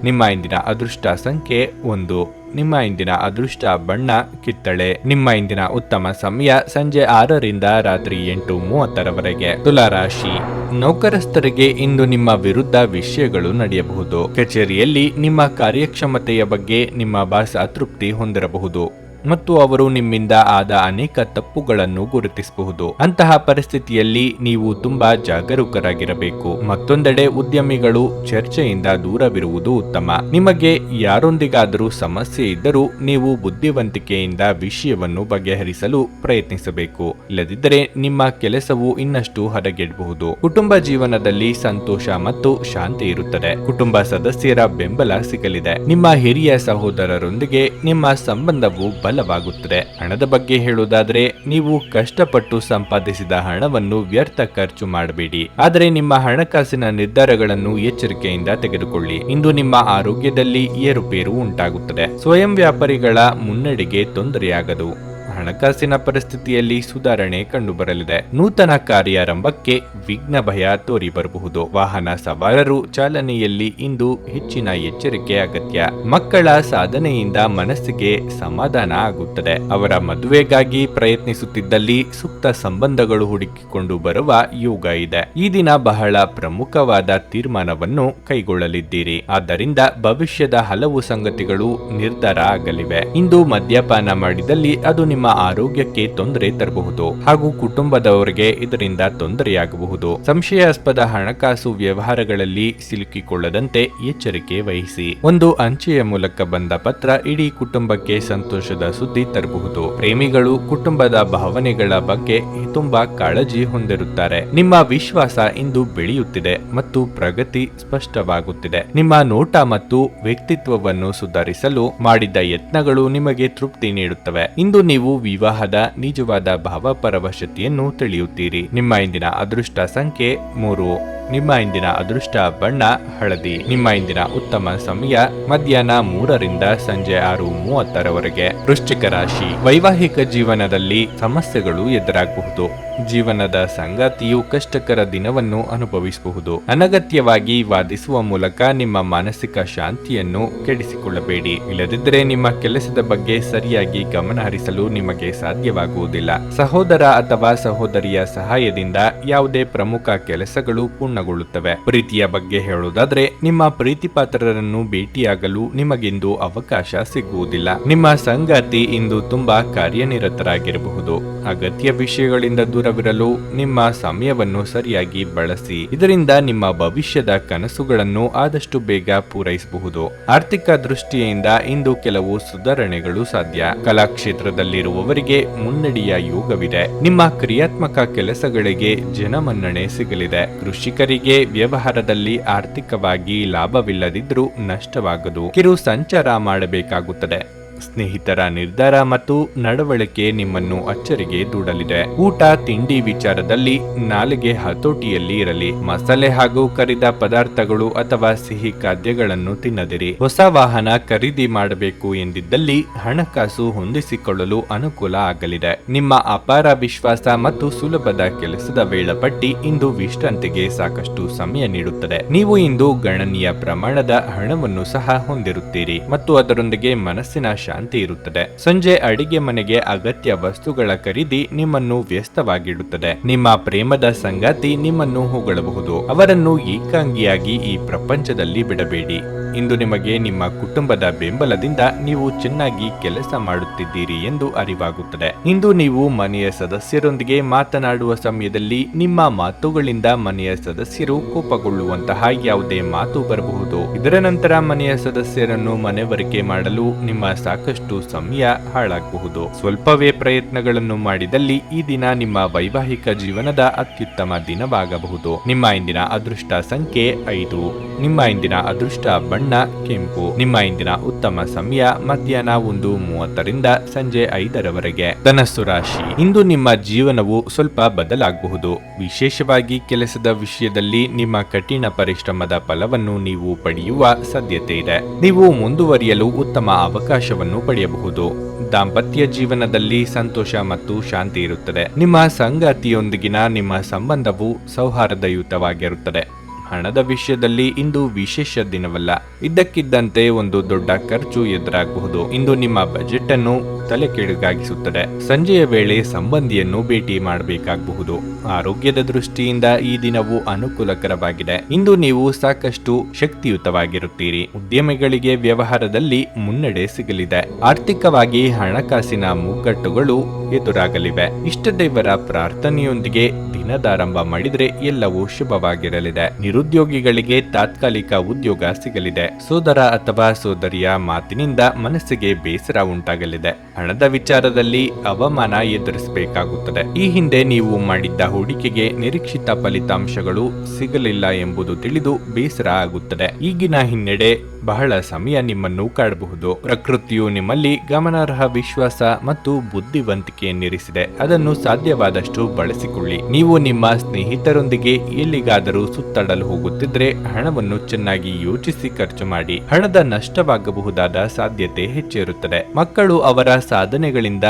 ನಿಮ್ಮ ಇಂದಿನ ಅದೃಷ್ಟ ಸಂಖ್ಯೆ 1. ನಿಮ್ಮ ಇಂದಿನ ಅದೃಷ್ಟ ಬಣ್ಣ ಕಿತ್ತಳೆ. ನಿಮ್ಮ ಇಂದಿನ ಉತ್ತಮ ಸಮಯ ಸಂಜೆ 6 ರಿಂದ ರಾತ್ರಿ 8:30 ತುಲಾ ರಾಶಿ. ನೌಕರಸ್ಥರಿಗೆ ಇಂದು ನಿಮ್ಮ ವಿರುದ್ಧ ವಿಷಯಗಳು ನಡೆಯಬಹುದು. ಕಚೇರಿಯಲ್ಲಿ ನಿಮ್ಮ ಕಾರ್ಯಕ್ಷಮತೆಯ ಬಗ್ಗೆ ನಿಮ್ಮ ಬಾಸ್ ಅತೃಪ್ತಿ ಹೊಂದಿರಬಹುದು ಮತ್ತು ಅವರು ನಿಮ್ಮಿಂದ ಆದ ಅನೇಕ ತಪ್ಪುಗಳನ್ನು ಗುರುತಿಸಬಹುದು. ಅಂತಹ ಪರಿಸ್ಥಿತಿಯಲ್ಲಿ ನೀವು ತುಂಬಾ ಜಾಗರೂಕರಾಗಿರಬೇಕು. ಮತ್ತೊಂದೆಡೆ ಉದ್ಯಮಿಗಳು ಚರ್ಚೆಯಿಂದ ದೂರವಿರುವುದು ಉತ್ತಮ. ನಿಮಗೆ ಯಾರೊಂದಿಗಾದರೂ ಸಮಸ್ಯೆ ಇದ್ದರೂ ನೀವು ಬುದ್ಧಿವಂತಿಕೆಯಿಂದ ವಿಷಯವನ್ನು ಬಗೆಹರಿಸಲು ಪ್ರಯತ್ನಿಸಬೇಕು. ಇಲ್ಲದಿದ್ದರೆ ನಿಮ್ಮ ಕೆಲಸವು ಇನ್ನಷ್ಟು ಹದಗೆಡಬಹುದು. ಕುಟುಂಬ ಜೀವನದಲ್ಲಿ ಸಂತೋಷ ಮತ್ತು ಶಾಂತಿ ಇರುತ್ತದೆ. ಕುಟುಂಬ ಸದಸ್ಯರ ಬೆಂಬಲ ಸಿಗಲಿದೆ. ನಿಮ್ಮ ಹಿರಿಯ ಸಹೋದರರೊಂದಿಗೆ ನಿಮ್ಮ ಸಂಬಂಧವು ಬಲವಾಗುತ್ತದೆ. ಹಣದ ಬಗ್ಗೆ ಹೇಳುವುದಾದ್ರೆ, ನೀವು ಕಷ್ಟಪಟ್ಟು ಸಂಪಾದಿಸಿದ ಹಣವನ್ನು ವ್ಯರ್ಥ ಖರ್ಚು ಮಾಡಬೇಡಿ. ಆದರೆ ನಿಮ್ಮ ಹಣಕಾಸಿನ ನಿರ್ಧಾರಗಳನ್ನು ಎಚ್ಚರಿಕೆಯಿಂದ ತೆಗೆದುಕೊಳ್ಳಿ. ಇಂದು ನಿಮ್ಮ ಆರೋಗ್ಯದಲ್ಲಿ ಏರುಪೇರು ಉಂಟಾಗುತ್ತದೆ. ಸ್ವಯಂ ವ್ಯಾಪಾರಿಗಳ ಮುನ್ನಡೆಗೆ ತೊಂದರೆಯಾಗದು. ಹಣಕಾಸಿನ ಪರಿಸ್ಥಿತಿಯಲ್ಲಿ ಸುಧಾರಣೆ ಕಂಡುಬರಲಿದೆ. ನೂತನ ಕಾರ್ಯಾರಂಭಕ್ಕೆ ವಿಘ್ನ ಭಯ ತೋರಿ ಬರಬಹುದು. ವಾಹನ ಸವಾರರು ಚಾಲನೆಯಲ್ಲಿ ಇಂದು ಹೆಚ್ಚಿನ ಎಚ್ಚರಿಕೆ ಅಗತ್ಯ. ಮಕ್ಕಳ ಸಾಧನೆಯಿಂದ ಮನಸ್ಸಿಗೆ ಸಮಾಧಾನ ಆಗುತ್ತದೆ. ಅವರ ಮದುವೆಗಾಗಿ ಪ್ರಯತ್ನಿಸುತ್ತಿದ್ದಲ್ಲಿ ಸೂಕ್ತ ಸಂಬಂಧಗಳು ಹುಡುಕಿಕೊಂಡು ಬರುವ ಯೋಗ ಇದೆ. ಈ ದಿನ ಬಹಳ ಪ್ರಮುಖವಾದ ತೀರ್ಮಾನವನ್ನು ಕೈಗೊಳ್ಳಲಿದ್ದೀರಿ. ಆದ್ದರಿಂದ ಭವಿಷ್ಯದ ಹಲವು ಸಂಗತಿಗಳು ನಿರ್ಧಾರ ಆಗಲಿವೆ. ಇಂದು ಮದ್ಯಪಾನ ಮಾಡಿದಲ್ಲಿ ಅದು ನಿಮ್ಮ ಆರೋಗ್ಯಕ್ಕೆ ತೊಂದರೆ ತರಬಹುದು ಹಾಗೂ ಕುಟುಂಬದವರಿಗೆ ಇದರಿಂದ ತೊಂದರೆಯಾಗಬಹುದು. ಸಂಶಯಾಸ್ಪದ ಹಣಕಾಸು ವ್ಯವಹಾರಗಳಲ್ಲಿ ಸಿಲುಕಿಕೊಳ್ಳದಂತೆ ಎಚ್ಚರಿಕೆ ವಹಿಸಿ. ಒಂದು ಅಂಚೆಯ ಮೂಲಕ ಬಂದ ಪತ್ರ ಇಡೀ ಕುಟುಂಬಕ್ಕೆ ಸಂತೋಷದ ಸುದ್ದಿ ತರಬಹುದು. ಪ್ರೇಮಿಗಳು ಕುಟುಂಬದ ಭಾವನೆಗಳ ಬಗ್ಗೆ ತುಂಬಾ ಕಾಳಜಿ ಹೊಂದಿರುತ್ತಾರೆ. ನಿಮ್ಮ ವಿಶ್ವಾಸ ಇಂದು ಬೆಳೆಯುತ್ತಿದೆ ಮತ್ತು ಪ್ರಗತಿ ಸ್ಪಷ್ಟವಾಗುತ್ತಿದೆ. ನಿಮ್ಮ ನೋಟ ಮತ್ತು ವ್ಯಕ್ತಿತ್ವವನ್ನು ಸುಧಾರಿಸಲು ಮಾಡಿದ ಯತ್ನಗಳು ನಿಮಗೆ ತೃಪ್ತಿ ನೀಡುತ್ತವೆ. ಇಂದು ನೀವು ವಿವಾಹದ ನಿಜವಾದ ಭಾವಪರವಶತೆಯನ್ನು ತಿಳಿಯುತ್ತೀರಿ. ನಿಮ್ಮ ಇಂದಿನ ಅದೃಷ್ಟ ಸಂಖ್ಯೆ 3. ನಿಮ್ಮ ಇಂದಿನ ಅದೃಷ್ಟ ಬಣ್ಣ ಹಳದಿ. ನಿಮ್ಮ ಇಂದಿನ ಉತ್ತಮ ಸಮಯ ಮಧ್ಯಾಹ್ನ 3ರಿಂದ ಸಂಜೆ 6:30ರವರೆಗೆ. ವೃಶ್ಚಿಕ ರಾಶಿ. ವೈವಾಹಿಕ ಜೀವನದಲ್ಲಿ ಸಮಸ್ಯೆಗಳು ಎದುರಾಗಬಹುದು. ಜೀವನದ ಸಂಗಾತಿಯು ಕಷ್ಟಕರ ದಿನವನ್ನು ಅನುಭವಿಸಬಹುದು. ಅನಗತ್ಯವಾಗಿ ವಾದಿಸುವ ಮೂಲಕ ನಿಮ್ಮ ಮಾನಸಿಕ ಶಾಂತಿಯನ್ನು ಕೆಡಿಸಿಕೊಳ್ಳಬೇಡಿ. ಇಲ್ಲದಿದ್ದರೆ ನಿಮ್ಮ ಕೆಲಸದ ಬಗ್ಗೆ ಸರಿಯಾಗಿ ಗಮನ ಹರಿಸಲು ನಿಮಗೆ ಸಾಧ್ಯವಾಗುವುದಿಲ್ಲ. ಸಹೋದರ ಅಥವಾ ಸಹೋದರಿಯ ಸಹಾಯದಿಂದ ಯಾವುದೇ ಪ್ರಮುಖ ಕೆಲಸಗಳು ಪೂರ್ಣಗೊಳ್ಳುತ್ತವೆ. ಪ್ರೀತಿಯ ಬಗ್ಗೆ ಹೇಳುವುದಾದ್ರೆ, ನಿಮ್ಮ ಪ್ರೀತಿಪಾತ್ರರನ್ನು ಭೇಟಿಯಾಗಲು ನಿಮಗಿಂದು ಅವಕಾಶ ಸಿಗುವುದಿಲ್ಲ. ನಿಮ್ಮ ಸಂಗಾತಿ ಇಂದು ತುಂಬಾ ಕಾರ್ಯನಿರತರಾಗಿರಬಹುದು. ಅಗತ್ಯ ವಿಷಯಗಳಿಂದ ದೂರವಿರಲು ನಿಮ್ಮ ಸಮಯವನ್ನು ಸರಿಯಾಗಿ ಬಳಸಿ. ಇದರಿಂದ ನಿಮ್ಮ ಭವಿಷ್ಯದ ಕನಸುಗಳನ್ನು ಆದಷ್ಟು ಬೇಗ ಪೂರೈಸಬಹುದು. ಆರ್ಥಿಕ ದೃಷ್ಟಿಯಿಂದ ಇಂದು ಕೆಲವು ಸುಧಾರಣೆಗಳು ಸಾಧ್ಯ. ಕಲಾ ಕ್ಷೇತ್ರದಲ್ಲಿರುವವರಿಗೆ ಮುನ್ನಡೆಯ ಯೋಗವಿದೆ. ನಿಮ್ಮ ಕ್ರಿಯಾತ್ಮಕ ಕೆಲಸಗಳಿಗೆ ಜನಮನ್ನಣೆ ಸಿಗಲಿದೆ. ಕೃಷಿಕರಿಗೆ ವ್ಯವಹಾರದಲ್ಲಿ ಆರ್ಥಿಕವಾಗಿ ಲಾಭವಿಲ್ಲದಿದ್ರೂ ನಷ್ಟವಾಗದು. ಕಿರು ಸಂಚಾರ ಮಾಡಬೇಕಾಗುತ್ತದೆ. ಸ್ನೇಹಿತರ ನಿರ್ಧಾರ ಮತ್ತು ನಡವಳಿಕೆ ನಿಮ್ಮನ್ನು ಅಚ್ಚರಿಗೆ ದೂಡಲಿದೆ. ಊಟ ತಿಂಡಿ ವಿಚಾರದಲ್ಲಿ ನಾಲಿಗೆ ಹತೋಟಿಯಲ್ಲಿ ಇರಲಿ. ಮಸಾಲೆ ಹಾಗೂ ಕರಿದ ಪದಾರ್ಥಗಳು ಅಥವಾ ಸಿಹಿ ಖಾದ್ಯಗಳನ್ನು ತಿನ್ನದಿರಿ. ಹೊಸ ವಾಹನ ಖರೀದಿ ಮಾಡಬೇಕು ಎಂದಿದ್ದಲ್ಲಿ ಹಣಕಾಸು ಹೊಂದಿಸಿಕೊಳ್ಳಲು ಅನುಕೂಲ ಆಗಲಿದೆ. ನಿಮ್ಮ ಅಪಾರ ವಿಶ್ವಾಸ ಮತ್ತು ಸುಲಭದ ಕೆಲಸದ ವೇಳಾಪಟ್ಟಿ ಇಂದು ವಿಶ್ರಾಂತಿಗೆ ಸಾಕಷ್ಟು ಸಮಯ ನೀಡುತ್ತದೆ. ನೀವು ಇಂದು ಗಣನೀಯ ಪ್ರಮಾಣದ ಹಣವನ್ನು ಸಹ ಹೊಂದಿರುತ್ತೀರಿ ಮತ್ತು ಅದರೊಂದಿಗೆ ಮನಸ್ಸಿನ ಶಾಂತಿ ಇರುತ್ತದೆ. ಸಂಜೆ ಅಡಿಗೆ ಮನೆಗೆ ಅಗತ್ಯ ವಸ್ತುಗಳ ಖರೀದಿ ನಿಮ್ಮನ್ನು ವ್ಯಸ್ತವಾಗಿಡುತ್ತದೆ. ನಿಮ್ಮ ಪ್ರೇಮದ ಸಂಗಾತಿ ನಿಮ್ಮನ್ನು ಹೊಗಳಬಹುದು. ಅವರನ್ನು ಏಕಾಂಗಿಯಾಗಿ ಈ ಪ್ರಪಂಚದಲ್ಲಿ ಬಿಡಬೇಡಿ. ಇಂದು ನಿಮಗೆ ನಿಮ್ಮ ಕುಟುಂಬದ ಬೆಂಬಲದಿಂದ ನೀವು ಚೆನ್ನಾಗಿ ಕೆಲಸ ಮಾಡುತ್ತಿದ್ದೀರಿ ಎಂದು ಅರಿವಾಗುತ್ತದೆ. ಇಂದು ನೀವು ಮನೆಯ ಸದಸ್ಯರೊಂದಿಗೆ ಮಾತನಾಡುವ ಸಮಯದಲ್ಲಿ ನಿಮ್ಮ ಮಾತುಗಳಿಂದ ಮನೆಯ ಸದಸ್ಯರು ಕೋಪಗೊಳ್ಳುವಂತಹ ಯಾವುದೇ ಮಾತು ಬರಬಹುದು. ಇದರ ನಂತರ ಮನೆಯ ಸದಸ್ಯರನ್ನು ಮನವರಿಕೆ ಮಾಡಲು ನಿಮ್ಮ ಸಾಕಷ್ಟು ಸಮಯ ಹಾಳಾಗಬಹುದು. ಸ್ವಲ್ಪವೇ ಪ್ರಯತ್ನಗಳನ್ನು ಮಾಡಿದಲ್ಲಿ ಈ ದಿನ ನಿಮ್ಮ ವೈವಾಹಿಕ ಜೀವನದ ಅತ್ಯುತ್ತಮ ದಿನವಾಗಬಹುದು. ನಿಮ್ಮ ಇಂದಿನ ಅದೃಷ್ಟ ಸಂಖ್ಯೆ 5. ನಿಮ್ಮ ಇಂದಿನ ಅದೃಷ್ಟ ಬಣ್ಣ ಕೆಂಪು. ನಿಮ್ಮ ಇಂದಿನ ಉತ್ತಮ ಸಮಯ ಮಧ್ಯಾಹ್ನ 1:30ರಿಂದ ಸಂಜೆ 5ರವರೆಗೆ. ಧನಸ್ಸು ರಾಶಿ. ಇಂದು ನಿಮ್ಮ ಜೀವನವು ಸ್ವಲ್ಪ ಬದಲಾಗಬಹುದು. ವಿಶೇಷವಾಗಿ ಕೆಲಸದ ವಿಷಯದಲ್ಲಿ ನಿಮ್ಮ ಕಠಿಣ ಪರಿಶ್ರಮದ ಫಲವನ್ನು ನೀವು ಪಡೆಯುವ ಸಾಧ್ಯತೆ ಇದೆ. ನೀವು ಮುಂದುವರಿಯಲು ಉತ್ತಮ ಅವಕಾಶವನ್ನು ಪಡೆಯಬಹುದು. ದಾಂಪತ್ಯ ಜೀವನದಲ್ಲಿ ಸಂತೋಷ ಮತ್ತು ಶಾಂತಿ ಇರುತ್ತದೆ. ನಿಮ್ಮ ಸಂಗಾತಿಯೊಂದಿಗಿನ ನಿಮ್ಮ ಸಂಬಂಧವು ಸೌಹಾರ್ದಯುತವಾಗಿರುತ್ತದೆ. ಹಣದ ವಿಷಯದಲ್ಲಿ ಇಂದು ವಿಶೇಷ ದಿನವಲ್ಲ. ಇದ್ದಕ್ಕಿದ್ದಂತೆ ಒಂದು ದೊಡ್ಡ ಖರ್ಚು ಎದುರಾಗಬಹುದು. ಇಂದು ನಿಮ್ಮ ಬಜೆಟ್ ಅನ್ನು ತಲೆಕೆಳಗಾಗಿಸುತ್ತದೆ. ಸಂಜೆಯ ವೇಳೆ ಸಂಬಂಧಿಯನ್ನು ಭೇಟಿ ಮಾಡಬೇಕಾಗಬಹುದು. ಆರೋಗ್ಯದ ದೃಷ್ಟಿಯಿಂದ ಈ ದಿನವು ಅನುಕೂಲಕರವಾಗಿದೆ. ಇಂದು ನೀವು ಸಾಕಷ್ಟು ಶಕ್ತಿಯುತವಾಗಿರುತ್ತೀರಿ. ಉದ್ಯಮಿಗಳಿಗೆ ವ್ಯವಹಾರದಲ್ಲಿ ಮುನ್ನಡೆ ಸಿಗಲಿದೆ. ಆರ್ಥಿಕವಾಗಿ ಹಣಕಾಸಿನ ಮುಗ್ಗಟ್ಟುಗಳು ಎದುರಾಗಲಿವೆ. ಇಷ್ಟದೇವರ ಪ್ರಾರ್ಥನೆಯೊಂದಿಗೆ ದಿನದಾರಂಭ ಮಾಡಿದರೆ ಎಲ್ಲವೂ ಶುಭವಾಗಿರಲಿದೆ. ನಿರುದ್ಯೋಗಿಗಳಿಗೆ ತಾತ್ಕಾಲಿಕ ಉದ್ಯೋಗ ಸಿಗಲಿದೆ. ಸೋದರ ಅಥವಾ ಸೋದರಿಯ ಮಾತಿನಿಂದ ಮನಸ್ಸಿಗೆ ಬೇಸರ ಉಂಟಾಗಲಿದೆ. ಹಣದ ವಿಚಾರದಲ್ಲಿ ಅವಮಾನ ಎದುರಿಸಬೇಕಾಗುತ್ತದೆ. ಈ ಹಿಂದೆ ನೀವು ಮಾಡಿದ್ದ ಹೂಡಿಕೆಗೆ ನಿರೀಕ್ಷಿತ ಫಲಿತಾಂಶಗಳು ಸಿಗಲಿಲ್ಲ ಎಂಬುದು ತಿಳಿದು ಬೇಸರ ಆಗುತ್ತದೆ. ಈಗಿನ ಹಿನ್ನಡೆ ಬಹಳ ಸಮಯ ನಿಮ್ಮನ್ನು ಕಾಡಬಹುದು. ಪ್ರಕೃತಿಯು ನಿಮ್ಮಲ್ಲಿ ಗಮನಾರ್ಹ ವಿಶ್ವಾಸ ಮತ್ತು ಬುದ್ಧಿವಂತಿಕೆಯನ್ನಿರಿಸಿದೆ. ಅದನ್ನು ಸಾಧ್ಯವಾದಷ್ಟು ಬಳಸಿಕೊಳ್ಳಿ. ನೀವು ನಿಮ್ಮ ಸ್ನೇಹಿತರೊಂದಿಗೆ ಎಲ್ಲಿಗಾದರೂ ಸುತ್ತಾಡಲು ಹೋಗುತ್ತಿದ್ರೆ ಹಣವನ್ನು ಚೆನ್ನಾಗಿ ಯೋಚಿಸಿ ಖರ್ಚು ಮಾಡಿ. ಹಣದ ನಷ್ಟವಾಗಬಹುದಾದ ಸಾಧ್ಯತೆ ಹೆಚ್ಚಿರುತ್ತದೆ. ಮಕ್ಕಳು ಅವರ ಸಾಧನೆಗಳಿಂದ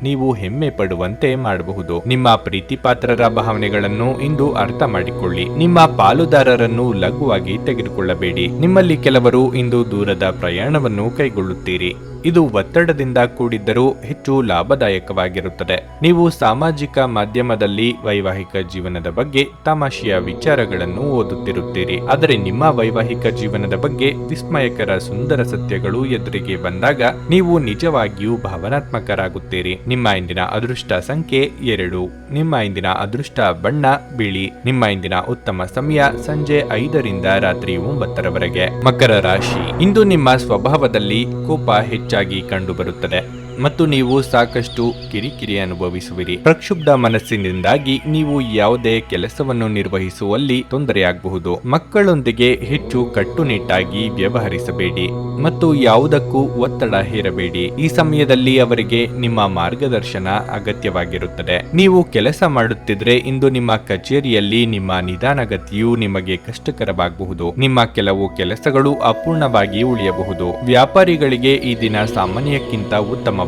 ನೀವು ಹೆಮ್ಮೆ ಪಡುವಂತೆ ಮಾಡಬಹುದು. ನಿಮ್ಮ ಪ್ರೀತಿ ಪಾತ್ರರ ಭಾವನೆಗಳನ್ನು ಇಂದು ಅರ್ಥ ಮಾಡಿಕೊಳ್ಳಿ. ನಿಮ್ಮ ಪಾಲುದಾರರನ್ನು ಲಘುವಾಗಿ ತೆಗೆದುಕೊಳ್ಳಬೇಡಿ. ನಿಮ್ಮಲ್ಲಿ ಕೆಲವರು ಇಂದು ದೂರದ ಪ್ರಯಾಣವನ್ನು ಕೈಗೊಳ್ಳುತ್ತೀರಿ. ಇದು ಒತ್ತಡದಿಂದ ಕೂಡಿದ್ದರೂ ಹೆಚ್ಚು ಲಾಭದಾಯಕವಾಗಿರುತ್ತದೆ. ನೀವು ಸಾಮಾಜಿಕ ಮಾಧ್ಯಮದಲ್ಲಿ ವೈವಾಹಿಕ ಜೀವನದ ಬಗ್ಗೆ ತಮಾಷೆಯ ವಿಚಾರಗಳನ್ನು ಓದುತ್ತಿರುತ್ತೀರಿ. ಆದರೆ ನಿಮ್ಮ ವೈವಾಹಿಕ ಜೀವನದ ಬಗ್ಗೆ ವಿಸ್ಮಯಕರ ಸುಂದರ ಸತ್ಯಗಳು ಎದುರಿಗೆ ಬಂದಾಗ ನೀವು ನಿಜವಾಗಿಯೂ ಭಾವನಾತ್ಮಕರಾಗುತ್ತೀರಿ. ನಿಮ್ಮ ಇಂದಿನ ಅದೃಷ್ಟ ಸಂಖ್ಯೆ 2. ನಿಮ್ಮ ಇಂದಿನ ಅದೃಷ್ಟ ಬಣ್ಣ ಬಿಳಿ. ನಿಮ್ಮ ಇಂದಿನ ಉತ್ತಮ ಸಮಯ ಸಂಜೆ 5ರಿಂದ ರಾತ್ರಿ 9ರವರೆಗೆ. ಮಕರ ರಾಶಿ. ಇಂದು ನಿಮ್ಮ ಸ್ವಭಾವದಲ್ಲಿ ಕೋಪ ಹೆಚ್ಚಾಗಿ ಕಂಡುಬರುತ್ತದೆ ಮತ್ತು ನೀವು ಸಾಕಷ್ಟು ಕಿರಿಕಿರಿ ಅನುಭವಿಸುವಿರಿ. ಪ್ರಕ್ಷುಬ್ಧ ಮನಸ್ಸಿನಿಂದಾಗಿ ನೀವು ಯಾವುದೇ ಕೆಲಸವನ್ನು ನಿರ್ವಹಿಸುವಲ್ಲಿ ತೊಂದರೆಯಾಗಬಹುದು. ಮಕ್ಕಳೊಂದಿಗೆ ಹೆಚ್ಚು ಕಟ್ಟುನಿಟ್ಟಾಗಿ ವ್ಯವಹರಿಸಬೇಡಿ ಮತ್ತು ಯಾವುದಕ್ಕೂ ಒತ್ತಡ ಹೇರಬೇಡಿ. ಈ ಸಮಯದಲ್ಲಿ ಅವರಿಗೆ ನಿಮ್ಮ ಮಾರ್ಗದರ್ಶನ ಅಗತ್ಯವಾಗಿರುತ್ತದೆ. ನೀವು ಕೆಲಸ ಮಾಡುತ್ತಿದ್ರೆ ಇಂದು ನಿಮ್ಮ ಕಚೇರಿಯಲ್ಲಿ ನಿಮ್ಮ ನಿಧಾನಗತಿಯು ನಿಮಗೆ ಕಷ್ಟಕರವಾಗಬಹುದು. ನಿಮ್ಮ ಕೆಲವು ಕೆಲಸಗಳು ಅಪೂರ್ಣವಾಗಿ ಉಳಿಯಬಹುದು. ವ್ಯಾಪಾರಿಗಳಿಗೆ ಈ ದಿನ ಸಾಮಾನ್ಯಕ್ಕಿಂತ ಉತ್ತಮ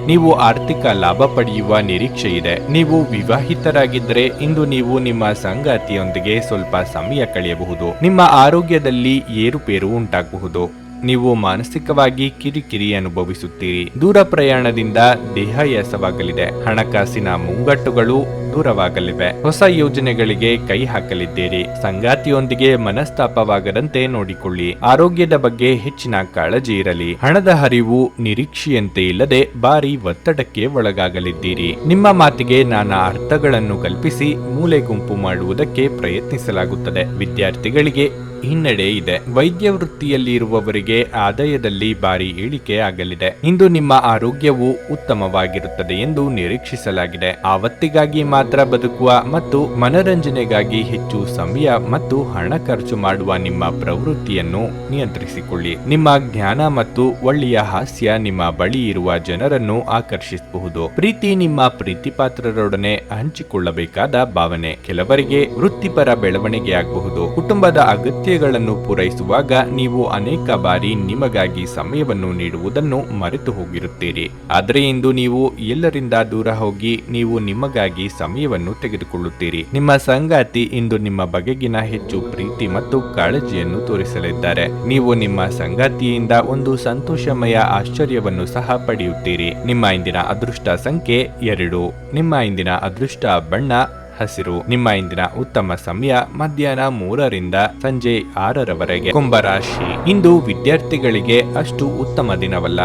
ನೀವು ಆರ್ಥಿಕ ಲಾಭ ಪಡೆಯುವ ನಿರೀಕ್ಷೆ ಇದೆ. ನೀವು ವಿವಾಹಿತರಾಗಿದ್ದರೆ ಇಂದು ನೀವು ನಿಮ್ಮ ಸಂಗಾತಿಯೊಂದಿಗೆ ಸ್ವಲ್ಪ ಸಮಯ ಕಳೆಯಬಹುದು. ನಿಮ್ಮ ಆರೋಗ್ಯದಲ್ಲಿ ಏರುಪೇರು ಉಂಟಾಗಬಹುದು. ನೀವು ಮಾನಸಿಕವಾಗಿ ಕಿರಿಕಿರಿ ಅನುಭವಿಸುತ್ತೀರಿ. ದೂರ ಪ್ರಯಾಣದಿಂದ ದೇಹಾಯಾಸವಾಗಲಿದೆ. ಹಣಕಾಸಿನ ಮುಂಗಟ್ಟುಗಳು ದೂರವಾಗಲಿವೆ. ಹೊಸ ಯೋಜನೆಗಳಿಗೆ ಕೈ ಹಾಕಲಿದ್ದೀರಿ. ಸಂಗಾತಿಯೊಂದಿಗೆ ಮನಸ್ತಾಪವಾಗದಂತೆ ನೋಡಿಕೊಳ್ಳಿ. ಆರೋಗ್ಯದ ಬಗ್ಗೆ ಹೆಚ್ಚಿನ ಕಾಳಜಿ ಇರಲಿ. ಹಣದ ಹರಿವು ನಿರೀಕ್ಷೆಯಂತೆ ಇಲ್ಲದೆ ಭಾರಿ ಒತ್ತಡಕ್ಕೆ ಒಳಗಾಗಲಿದ್ದೀರಿ. ನಿಮ್ಮ ಮಾತಿಗೆ ನಾನಾ ಅರ್ಥಗಳನ್ನು ಕಲ್ಪಿಸಿ ಮೂಲೆ ಗುಂಪು ಮಾಡುವುದಕ್ಕೆ ಪ್ರಯತ್ನಿಸಲಾಗುತ್ತದೆ. ವಿದ್ಯಾರ್ಥಿಗಳಿಗೆ ಹಿನ್ನಡೆ ಇದೆ. ವೈದ್ಯ ವೃತ್ತಿಯಲ್ಲಿ ಇರುವವರಿಗೆ ಆದಾಯದಲ್ಲಿ ಭಾರಿ ಇಳಿಕೆ ಆಗಲಿದೆ. ಇಂದು ನಿಮ್ಮ ಆರೋಗ್ಯವು ಉತ್ತಮವಾಗಿರುತ್ತದೆ ಎಂದು ನಿರೀಕ್ಷಿಸಲಾಗಿದೆ. ಆವತ್ತಿಗಾಗಿ ಮಾತ್ರ ಬದುಕುವ ಮತ್ತು ಮನರಂಜನೆಗಾಗಿ ಹೆಚ್ಚು ಸಮಯ ಮತ್ತು ಹಣ ಖರ್ಚು ಮಾಡುವ ನಿಮ್ಮ ಪ್ರವೃತ್ತಿಯನ್ನು ನಿಯಂತ್ರಿಸಿಕೊಳ್ಳಿ. ನಿಮ್ಮ ಜ್ಞಾನ ಮತ್ತು ಒಳ್ಳೆಯ ಹಾಸ್ಯ ನಿಮ್ಮ ಬಳಿ ಇರುವ ಜನರನ್ನು ಆಕರ್ಷಿಸಬಹುದು. ಪ್ರೀತಿ ನಿಮ್ಮ ಪ್ರೀತಿಪಾತ್ರರೊಡನೆ ಹಂಚಿಕೊಳ್ಳಬೇಕಾದ ಭಾವನೆ. ಕೆಲವರಿಗೆ ವೃತ್ತಿಪರ ಬೆಳವಣಿಗೆ ಆಗಬಹುದು. ಕುಟುಂಬದ ಅಗತ್ಯಗಳನ್ನು ಪೂರೈಸುವಾಗ ನೀವು ಅನೇಕ ಬಾರಿ ನಿಮಗಾಗಿ ಸಮಯವನ್ನು ನೀಡುವುದನ್ನು ಮರೆತು ಹೋಗಿರುತ್ತೀರಿ. ಆದರೆ ಇಂದು ನೀವು ಎಲ್ಲರಿಂದ ದೂರ ಹೋಗಿ ನೀವು ನಿಮಗಾಗಿ ಸಮಯವನ್ನು ತೆಗೆದುಕೊಳ್ಳುತ್ತೀರಿ. ನಿಮ್ಮ ಸಂಗಾತಿ ಇಂದು ನಿಮ್ಮ ಬಗೆಗಿನ ಹೆಚ್ಚು ಪ್ರೀತಿ ಮತ್ತು ಕಾಳಜಿಯನ್ನು ತೋರಿಸಲಿದ್ದಾರೆ. ನೀವು ನಿಮ್ಮ ಸಂಗಾತಿಯಿಂದ ಒಂದು ಸಂತೋಷಮಯ ಆಶ್ಚರ್ಯವನ್ನು ಸಹ ಪಡೆಯುತ್ತೀರಿ. ನಿಮ್ಮ ಇಂದಿನ ಅದೃಷ್ಟ ಸಂಖ್ಯೆ 2. ನಿಮ್ಮ ಇಂದಿನ ಅದೃಷ್ಟ ಬಣ್ಣ ಹಸಿರು. ನಿಮ್ಮ ಇಂದಿನ ಉತ್ತಮ ಸಮಯ ಮಧ್ಯಾಹ್ನ 3ರಿಂದ ಸಂಜೆ 6ರವರೆಗೆ. ಕುಂಭರಾಶಿ. ಇಂದು ವಿದ್ಯಾರ್ಥಿಗಳಿಗೆ ಅಷ್ಟು ಉತ್ತಮ ದಿನವಲ್ಲ.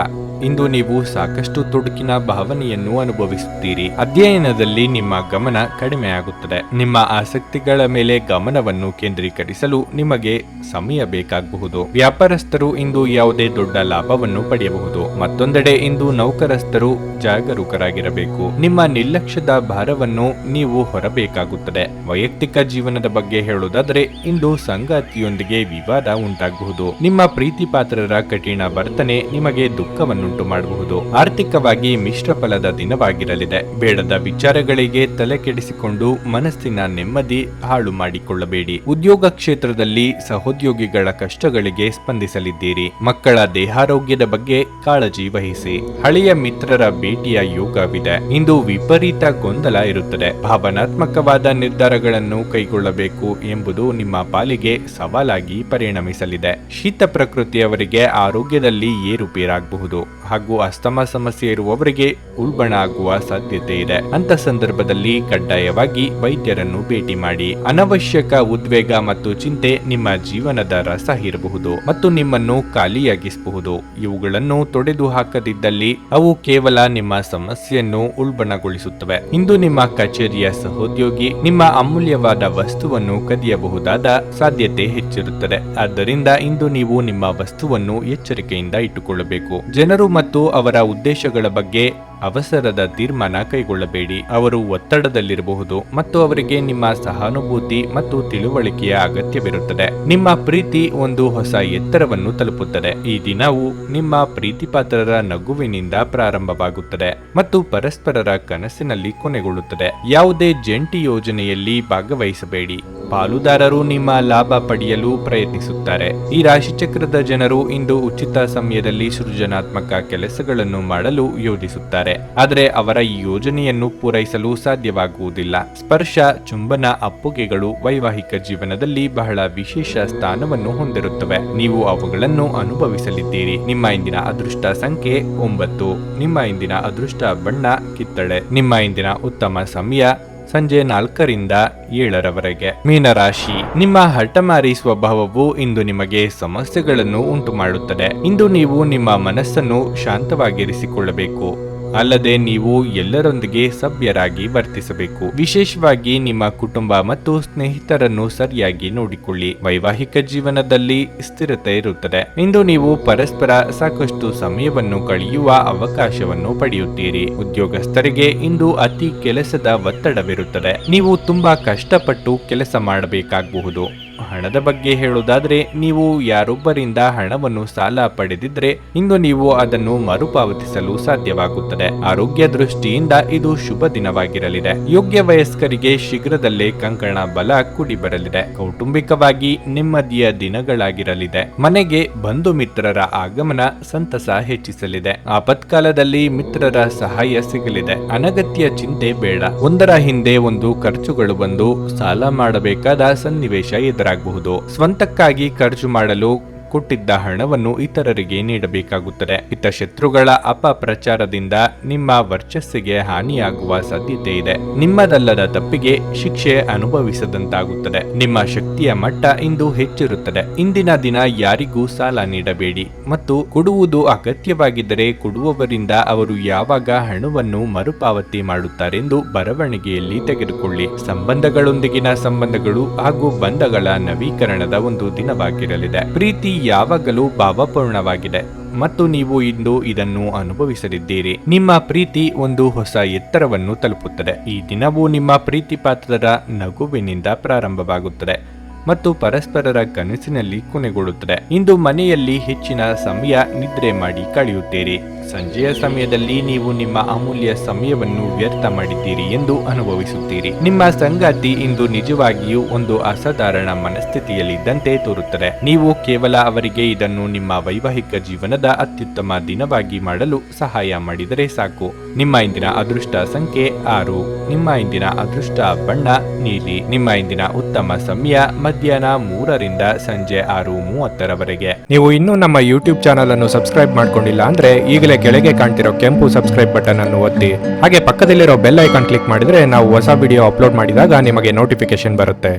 ಇಂದು ನೀವು ಸಾಕಷ್ಟು ತೊಡಕಿನ ಭಾವನೆಯನ್ನು ಅನುಭವಿಸುತ್ತೀರಿ. ಅಧ್ಯಯನದಲ್ಲಿ ನಿಮ್ಮ ಗಮನ ಕಡಿಮೆಯಾಗುತ್ತದೆ. ನಿಮ್ಮ ಆಸಕ್ತಿಗಳ ಮೇಲೆ ಗಮನವನ್ನು ಕೇಂದ್ರೀಕರಿಸಲು ನಿಮಗೆ ಸಮಯ ಬೇಕಾಗಬಹುದು. ವ್ಯಾಪಾರಸ್ಥರು ಇಂದು ಯಾವುದೇ ದೊಡ್ಡ ಲಾಭವನ್ನು ಪಡೆಯಬಹುದು. ಮತ್ತೊಂದೆಡೆ ಇಂದು ನೌಕರಸ್ಥರು ಜಾಗರೂಕರಾಗಿರಬೇಕು. ನಿಮ್ಮ ನಿರ್ಲಕ್ಷ್ಯದ ಭಾರವನ್ನು ನೀವು ಹೊರಬೇಕಾಗುತ್ತದೆ. ವೈಯಕ್ತಿಕ ಜೀವನದ ಬಗ್ಗೆ ಹೇಳುವುದಾದರೆ ಇಂದು ಸಂಗಾತಿಯೊಂದಿಗೆ ವಿವಾದ ಉಂಟಾಗಬಹುದು. ನಿಮ್ಮ ಪ್ರೀತಿ ಪಾತ್ರರ ಕಠಿಣ ವರ್ತನೆ ನಿಮಗೆ ದುಃಖವನ್ನುಂಟು ಮಾಡಬಹುದು. ಆರ್ಥಿಕವಾಗಿ ಮಿಶ್ರ ಫಲದ ದಿನವಾಗಿರಲಿದೆ. ಬೇಡದ ವಿಚಾರಗಳಿಗೆ ತಲೆ ಕೆಡಿಸಿಕೊಂಡು ಮನಸ್ಸಿನ ನೆಮ್ಮದಿ ಹಾಳು ಮಾಡಿಕೊಳ್ಳಬೇಡಿ. ಉದ್ಯೋಗ ಕ್ಷೇತ್ರದಲ್ಲಿ ಸಹೋದ್ಯೋಗಿಗಳ ಕಷ್ಟಗಳಿಗೆ ಸ್ಪಂದಿಸಲಿದ್ದೀರಿ. ಮಕ್ಕಳ ದೇಹಾರೋಗ್ಯದ ಬಗ್ಗೆ ಕಾಳಜಿ ವಹಿಸಿ. ಹಳೆಯ ಮಿತ್ರರ ಭೇಟಿಯ ಯೋಗವಿದೆ. ಇಂದು ವಿಪರೀತ ಗೊಂದಲ ಇರುತ್ತದೆ. ಭಾವನಾತ್ಮಕವಾದ ನಿರ್ಧಾರಗಳನ್ನು ಕೈಗೊಳ್ಳಬೇಕು ಎಂಬುದು ನಿಮ್ಮ ಪಾಲಿಗೆ ಸವಾಲಾಗಿ ಪರಿಣಮಿಸಲಿದೆ. ಶೀತ ಪ್ರಕೃತಿಯವರಿಗೆ ಆರೋಗ್ಯದಲ್ಲಿ ಏರುಪೇರಾಗಬಹುದು ಹಾಗೂ ಅಸ್ತಮ ಸಮಸ್ಯೆ ಇರುವವರಿಗೆ ಉಲ್ಬಣ ಆಗುವ ಸಾಧ್ಯತೆ ಇದೆ. ಅಂತ ಸಂದರ್ಭದಲ್ಲಿ ಕಡ್ಡಾಯವಾಗಿ ವೈದ್ಯರನ್ನು ಭೇಟಿ ಮಾಡಿ. ಅನವಶ್ಯಕ ಉದ್ವೇಗ ಮತ್ತು ಚಿಂತೆ ನಿಮ್ಮ ಜೀವನದ ರಸ ಹೀರಬಹುದು ಮತ್ತು ನಿಮ್ಮನ್ನು ಖಾಲಿಯಾಗಿಸಬಹುದು. ಇವುಗಳನ್ನು ತೊಡೆದು ಹಾಕದಿದ್ದಲ್ಲಿ ಅವು ಕೇವಲ ನಿಮ್ಮ ಸಮಸ್ಯೆಯನ್ನು ಉಲ್ಬಣಗೊಳಿಸುತ್ತವೆ. ಇಂದು ನಿಮ್ಮ ಕಚೇರಿಯ ಸಹೋದ್ಯೋಗಿ ನಿಮ್ಮ ಅಮೂಲ್ಯವಾದ ವಸ್ತುವನ್ನು ಕದಿಯಬಹುದಾದ ಸಾಧ್ಯತೆ ಹೆಚ್ಚಿರುತ್ತದೆ. ಆದ್ದರಿಂದ ಇಂದು ನೀವು ನಿಮ್ಮ ವಸ್ತುವನ್ನು ಎಚ್ಚರಿಕೆಯಿಂದ ಇಟ್ಟುಕೊಳ್ಳಬೇಕು. ಜನರು ಮತ್ತು ಅವರ ಉದ್ದೇಶಗಳ ಬಗ್ಗೆ ಅವಸರದ ತೀರ್ಮಾನ ಕೈಗೊಳ್ಳಬೇಡಿ. ಅವರು ಒತ್ತಡದಲ್ಲಿರಬಹುದು ಮತ್ತು ಅವರಿಗೆ ನಿಮ್ಮ ಸಹಾನುಭೂತಿ ಮತ್ತು ತಿಳುವಳಿಕೆಯ ಅಗತ್ಯವಿರುತ್ತದೆ. ನಿಮ್ಮ ಪ್ರೀತಿ ಒಂದು ಹೊಸ ಎತ್ತರವನ್ನು ತಲುಪುತ್ತದೆ. ಈ ದಿನವು ನಿಮ್ಮ ಪ್ರೀತಿಪಾತ್ರರ ನಗುವಿನಿಂದ ಪ್ರಾರಂಭವಾಗುತ್ತದೆ ಮತ್ತು ಪರಸ್ಪರರ ಕನಸಿನಲ್ಲಿ ಕೊನೆಗೊಳ್ಳುತ್ತದೆ. ಯಾವುದೇ ಜಂಟಿ ಯೋಜನೆಯಲ್ಲಿ ಭಾಗವಹಿಸಬೇಡಿ. ಪಾಲುದಾರರು ನಿಮ್ಮ ಲಾಭ ಪಡೆಯಲು ಪ್ರಯತ್ನಿಸುತ್ತಾರೆ. ಈ ರಾಶಿಚಕ್ರದ ಜನರು ಇಂದು ಉಚಿತ ಸಮಯದಲ್ಲಿ ಸೃಜನಾತ್ಮಕ ಕೆಲಸಗಳನ್ನು ಮಾಡಲು ಯೋಜಿಸುತ್ತಾರೆ, ಆದರೆ ಅವರ ಈ ಯೋಜನೆಯನ್ನು ಪೂರೈಸಲು ಸಾಧ್ಯವಾಗುವುದಿಲ್ಲ. ಸ್ಪರ್ಶ, ಚುಂಬನ, ಅಪ್ಪುಗೆಗಳು ವೈವಾಹಿಕ ಜೀವನದಲ್ಲಿ ಬಹಳ ವಿಶೇಷ ಸ್ಥಾನವನ್ನು ಹೊಂದಿರುತ್ತವೆ. ನೀವು ಅವುಗಳನ್ನು ಅನುಭವಿಸಲಿದ್ದೀರಿ. ನಿಮ್ಮ ಇಂದಿನ ಅದೃಷ್ಟ ಸಂಖ್ಯೆ 9. ನಿಮ್ಮ ಇಂದಿನ ಅದೃಷ್ಟ ಬಣ್ಣ ಕಿತ್ತಳೆ. ನಿಮ್ಮ ಇಂದಿನ ಉತ್ತಮ ಸಮಯ ಸಂಜೆ 4ರಿಂದ 7ರವರೆಗೆ. ಮೀನರಾಶಿ, ನಿಮ್ಮ ಹಠಮಾರಿ ಸ್ವಭಾವವು ಇಂದು ನಿಮಗೆ ಸಮಸ್ಯೆಗಳನ್ನು ಉಂಟು ಮಾಡುತ್ತದೆ. ಇಂದು ನೀವು ನಿಮ್ಮ ಮನಸ್ಸನ್ನು ಶಾಂತವಾಗಿರಿಸಿಕೊಳ್ಳಬೇಕು. ಅಲ್ಲದೆ ನೀವು ಎಲ್ಲರೊಂದಿಗೆ ಸಭ್ಯರಾಗಿ ವರ್ತಿಸಬೇಕು. ವಿಶೇಷವಾಗಿ ನಿಮ್ಮ ಕುಟುಂಬ ಮತ್ತು ಸ್ನೇಹಿತರನ್ನು ಸರಿಯಾಗಿ ನೋಡಿಕೊಳ್ಳಿ. ವೈವಾಹಿಕ ಜೀವನದಲ್ಲಿ ಸ್ಥಿರತೆ ಇರುತ್ತದೆ. ಇಂದು ನೀವು ಪರಸ್ಪರ ಸಾಕಷ್ಟು ಸಮಯವನ್ನು ಕಳೆಯುವ ಅವಕಾಶವನ್ನು ಪಡೆಯುತ್ತೀರಿ. ಉದ್ಯೋಗಸ್ಥರಿಗೆ ಇಂದು ಅತಿ ಕೆಲಸದ ಒತ್ತಡವಿರುತ್ತದೆ. ನೀವು ತುಂಬಾ ಕಷ್ಟಪಟ್ಟು ಕೆಲಸ ಮಾಡಬೇಕಾಗಬಹುದು. ಹಣದ ಬಗ್ಗೆ ಹೇಳುವುದಾದ್ರೆ, ನೀವು ಯಾರೊಬ್ಬರಿಂದ ಹಣವನ್ನು ಸಾಲ ಪಡೆದಿದ್ರೆ ಇಂದು ನೀವು ಅದನ್ನು ಮರುಪಾವತಿಸಲು ಸಾಧ್ಯವಾಗುತ್ತದೆ. ಆರೋಗ್ಯ ದೃಷ್ಟಿಯಿಂದ ಇದು ಶುಭ ದಿನವಾಗಿರಲಿದೆ. ಯೋಗ್ಯ ವಯಸ್ಕರಿಗೆ ಶೀಘ್ರದಲ್ಲೇ ಕಂಕಣ ಬಲ ಕೂಡಿ ಬರಲಿದೆ. ಕೌಟುಂಬಿಕವಾಗಿ ನೆಮ್ಮದಿಯ ದಿನಗಳಾಗಿರಲಿದೆ. ಮನೆಗೆ ಬಂಧು ಮಿತ್ರರ ಆಗಮನ ಸಂತಸ ಹೆಚ್ಚಿಸಲಿದೆ. ಆಪತ್ಕಾಲದಲ್ಲಿ ಮಿತ್ರರ ಸಹಾಯ ಸಿಗಲಿದೆ. ಅನಗತ್ಯ ಚಿಂತೆ ಬೇಡ. ಒಂದರ ಹಿಂದೆ ಒಂದು ಖರ್ಚುಗಳು ಬಂದು ಸಾಲ ಮಾಡಬೇಕಾದ ಸನ್ನಿವೇಶ ಎದುರಾಗಬಹುದು. ಸ್ವಂತಕ್ಕಾಗಿ ಖರ್ಚು ಮಾಡಲು ಕೊಟ್ಟಿದ್ದ ಹಣವನ್ನು ಇತರರಿಗೆ ನೀಡಬೇಕಾಗುತ್ತದೆ. ಹಿತಶತ್ರುಗಳ ಅಪಪ್ರಚಾರದಿಂದ ನಿಮ್ಮ ವರ್ಚಸ್ಸಿಗೆ ಹಾನಿಯಾಗುವ ಸಾಧ್ಯತೆ ಇದೆ. ನಿಮ್ಮದಲ್ಲದ ತಪ್ಪಿಗೆ ಶಿಕ್ಷೆ ಅನುಭವಿಸದಂತಾಗುತ್ತದೆ. ನಿಮ್ಮ ಶಕ್ತಿಯ ಮಟ್ಟ ಇಂದು ಹೆಚ್ಚಿರುತ್ತದೆ. ಇಂದಿನ ದಿನ ಯಾರಿಗೂ ಸಾಲ ನೀಡಬೇಡಿ ಮತ್ತು ಕೊಡುವುದು ಅಗತ್ಯವಾಗಿದ್ದರೆ ಕೊಡುವವರಿಂದ ಅವರು ಯಾವಾಗ ಹಣವನ್ನು ಮರುಪಾವತಿ ಮಾಡುತ್ತಾರೆಂದು ಬರವಣಿಗೆಯಲ್ಲಿ ತೆಗೆದುಕೊಳ್ಳಿ. ಸಂಬಂಧಗಳೊಂದಿಗಿನ ಸಂಬಂಧಗಳು ಹಾಗೂ ಬಂಧಗಳ ನವೀಕರಣದ ಒಂದು ದಿನವಾಗಿರಲಿದೆ. ಪ್ರೀತಿ ಯಾವಾಗಲೂ ಭಾವಪೂರ್ಣವಾಗಿದೆ ಮತ್ತು ನೀವು ಇಂದು ಇದನ್ನು ಅನುಭವಿಸಲಿದ್ದೀರಿ. ನಿಮ್ಮ ಪ್ರೀತಿ ಒಂದು ಹೊಸ ಎತ್ತರವನ್ನು ತಲುಪುತ್ತದೆ. ಈ ದಿನವು ನಿಮ್ಮ ಪ್ರೀತಿ ಪಾತ್ರರ ನಗುವಿನಿಂದ ಪ್ರಾರಂಭವಾಗುತ್ತದೆ ಮತ್ತು ಪರಸ್ಪರರ ಕನಸಿನಲ್ಲಿ ಕೊನೆಗೊಳ್ಳುತ್ತದೆ. ಇಂದು ಮನೆಯಲ್ಲಿ ಹೆಚ್ಚಿನ ಸಮಯ ನಿದ್ರೆ ಮಾಡಿ ಕಳೆಯುತ್ತೀರಿ. ಸಂಜೆಯ ಸಮಯದಲ್ಲಿ ನೀವು ನಿಮ್ಮ ಅಮೂಲ್ಯ ಸಮಯವನ್ನು ವ್ಯರ್ಥ ಮಾಡಿದ್ದೀರಿ ಎಂದು ಅನುಭವಿಸುತ್ತೀರಿ. ನಿಮ್ಮ ಸಂಗಾತಿ ಇಂದು ನಿಜವಾಗಿಯೂ ಒಂದು ಅಸಾಧಾರಣ ಮನಸ್ಥಿತಿಯಲ್ಲಿದ್ದಂತೆ ತೋರುತ್ತದೆ. ನೀವು ಕೇವಲ ಅವರಿಗೆ ಇದನ್ನು ನಿಮ್ಮ ವೈವಾಹಿಕ ಜೀವನದ ಅತ್ಯುತ್ತಮ ದಿನವಾಗಿ ಮಾಡಲು ಸಹಾಯ ಮಾಡಿದರೆ ಸಾಕು. ನಿಮ್ಮ ಇಂದಿನ ಅದೃಷ್ಟ ಸಂಖ್ಯೆ 6. ನಿಮ್ಮ ಇಂದಿನ ಅದೃಷ್ಟ ಬಣ್ಣ ನೀಲಿ. ನಿಮ್ಮ ಇಂದಿನ ಉತ್ತಮ ಸಮಯ ಮಧ್ಯಾಹ್ನ 3ರಿಂದ ಸಂಜೆ 6:30ರವರೆಗೆ. ನೀವು ಇನ್ನೂ ನಮ್ಮ ಯೂಟ್ಯೂಬ್ ಚಾನಲ್ ಅನ್ನು ಸಬ್ಸ್ಕ್ರೈಬ್ ಮಾಡ್ಕೊಂಡಿಲ್ಲ ಅಂದ್ರೆ ಈಗಲೇ ಕೆಳಗೆ ಕಾಣ್ತಿರೋ ಕೆಂಪು ಸಬ್ಸ್ಕ್ರೈಬ್ ಬಟನ್ ಅನ್ನು ಒತ್ತಿ. ಹಾಗೆ ಪಕ್ಕದಲ್ಲಿರೋ ಬೆಲ್ ಐಕಾನ್ ಕ್ಲಿಕ್ ಮಾಡಿದ್ರೆ ನಾವು ಹೊಸ ವಿಡಿಯೋ ಅಪ್ಲೋಡ್ ಮಾಡಿದಾಗ ನಿಮಗೆ ನೋಟಿಫಿಕೇಶನ್ ಬರುತ್ತೆ.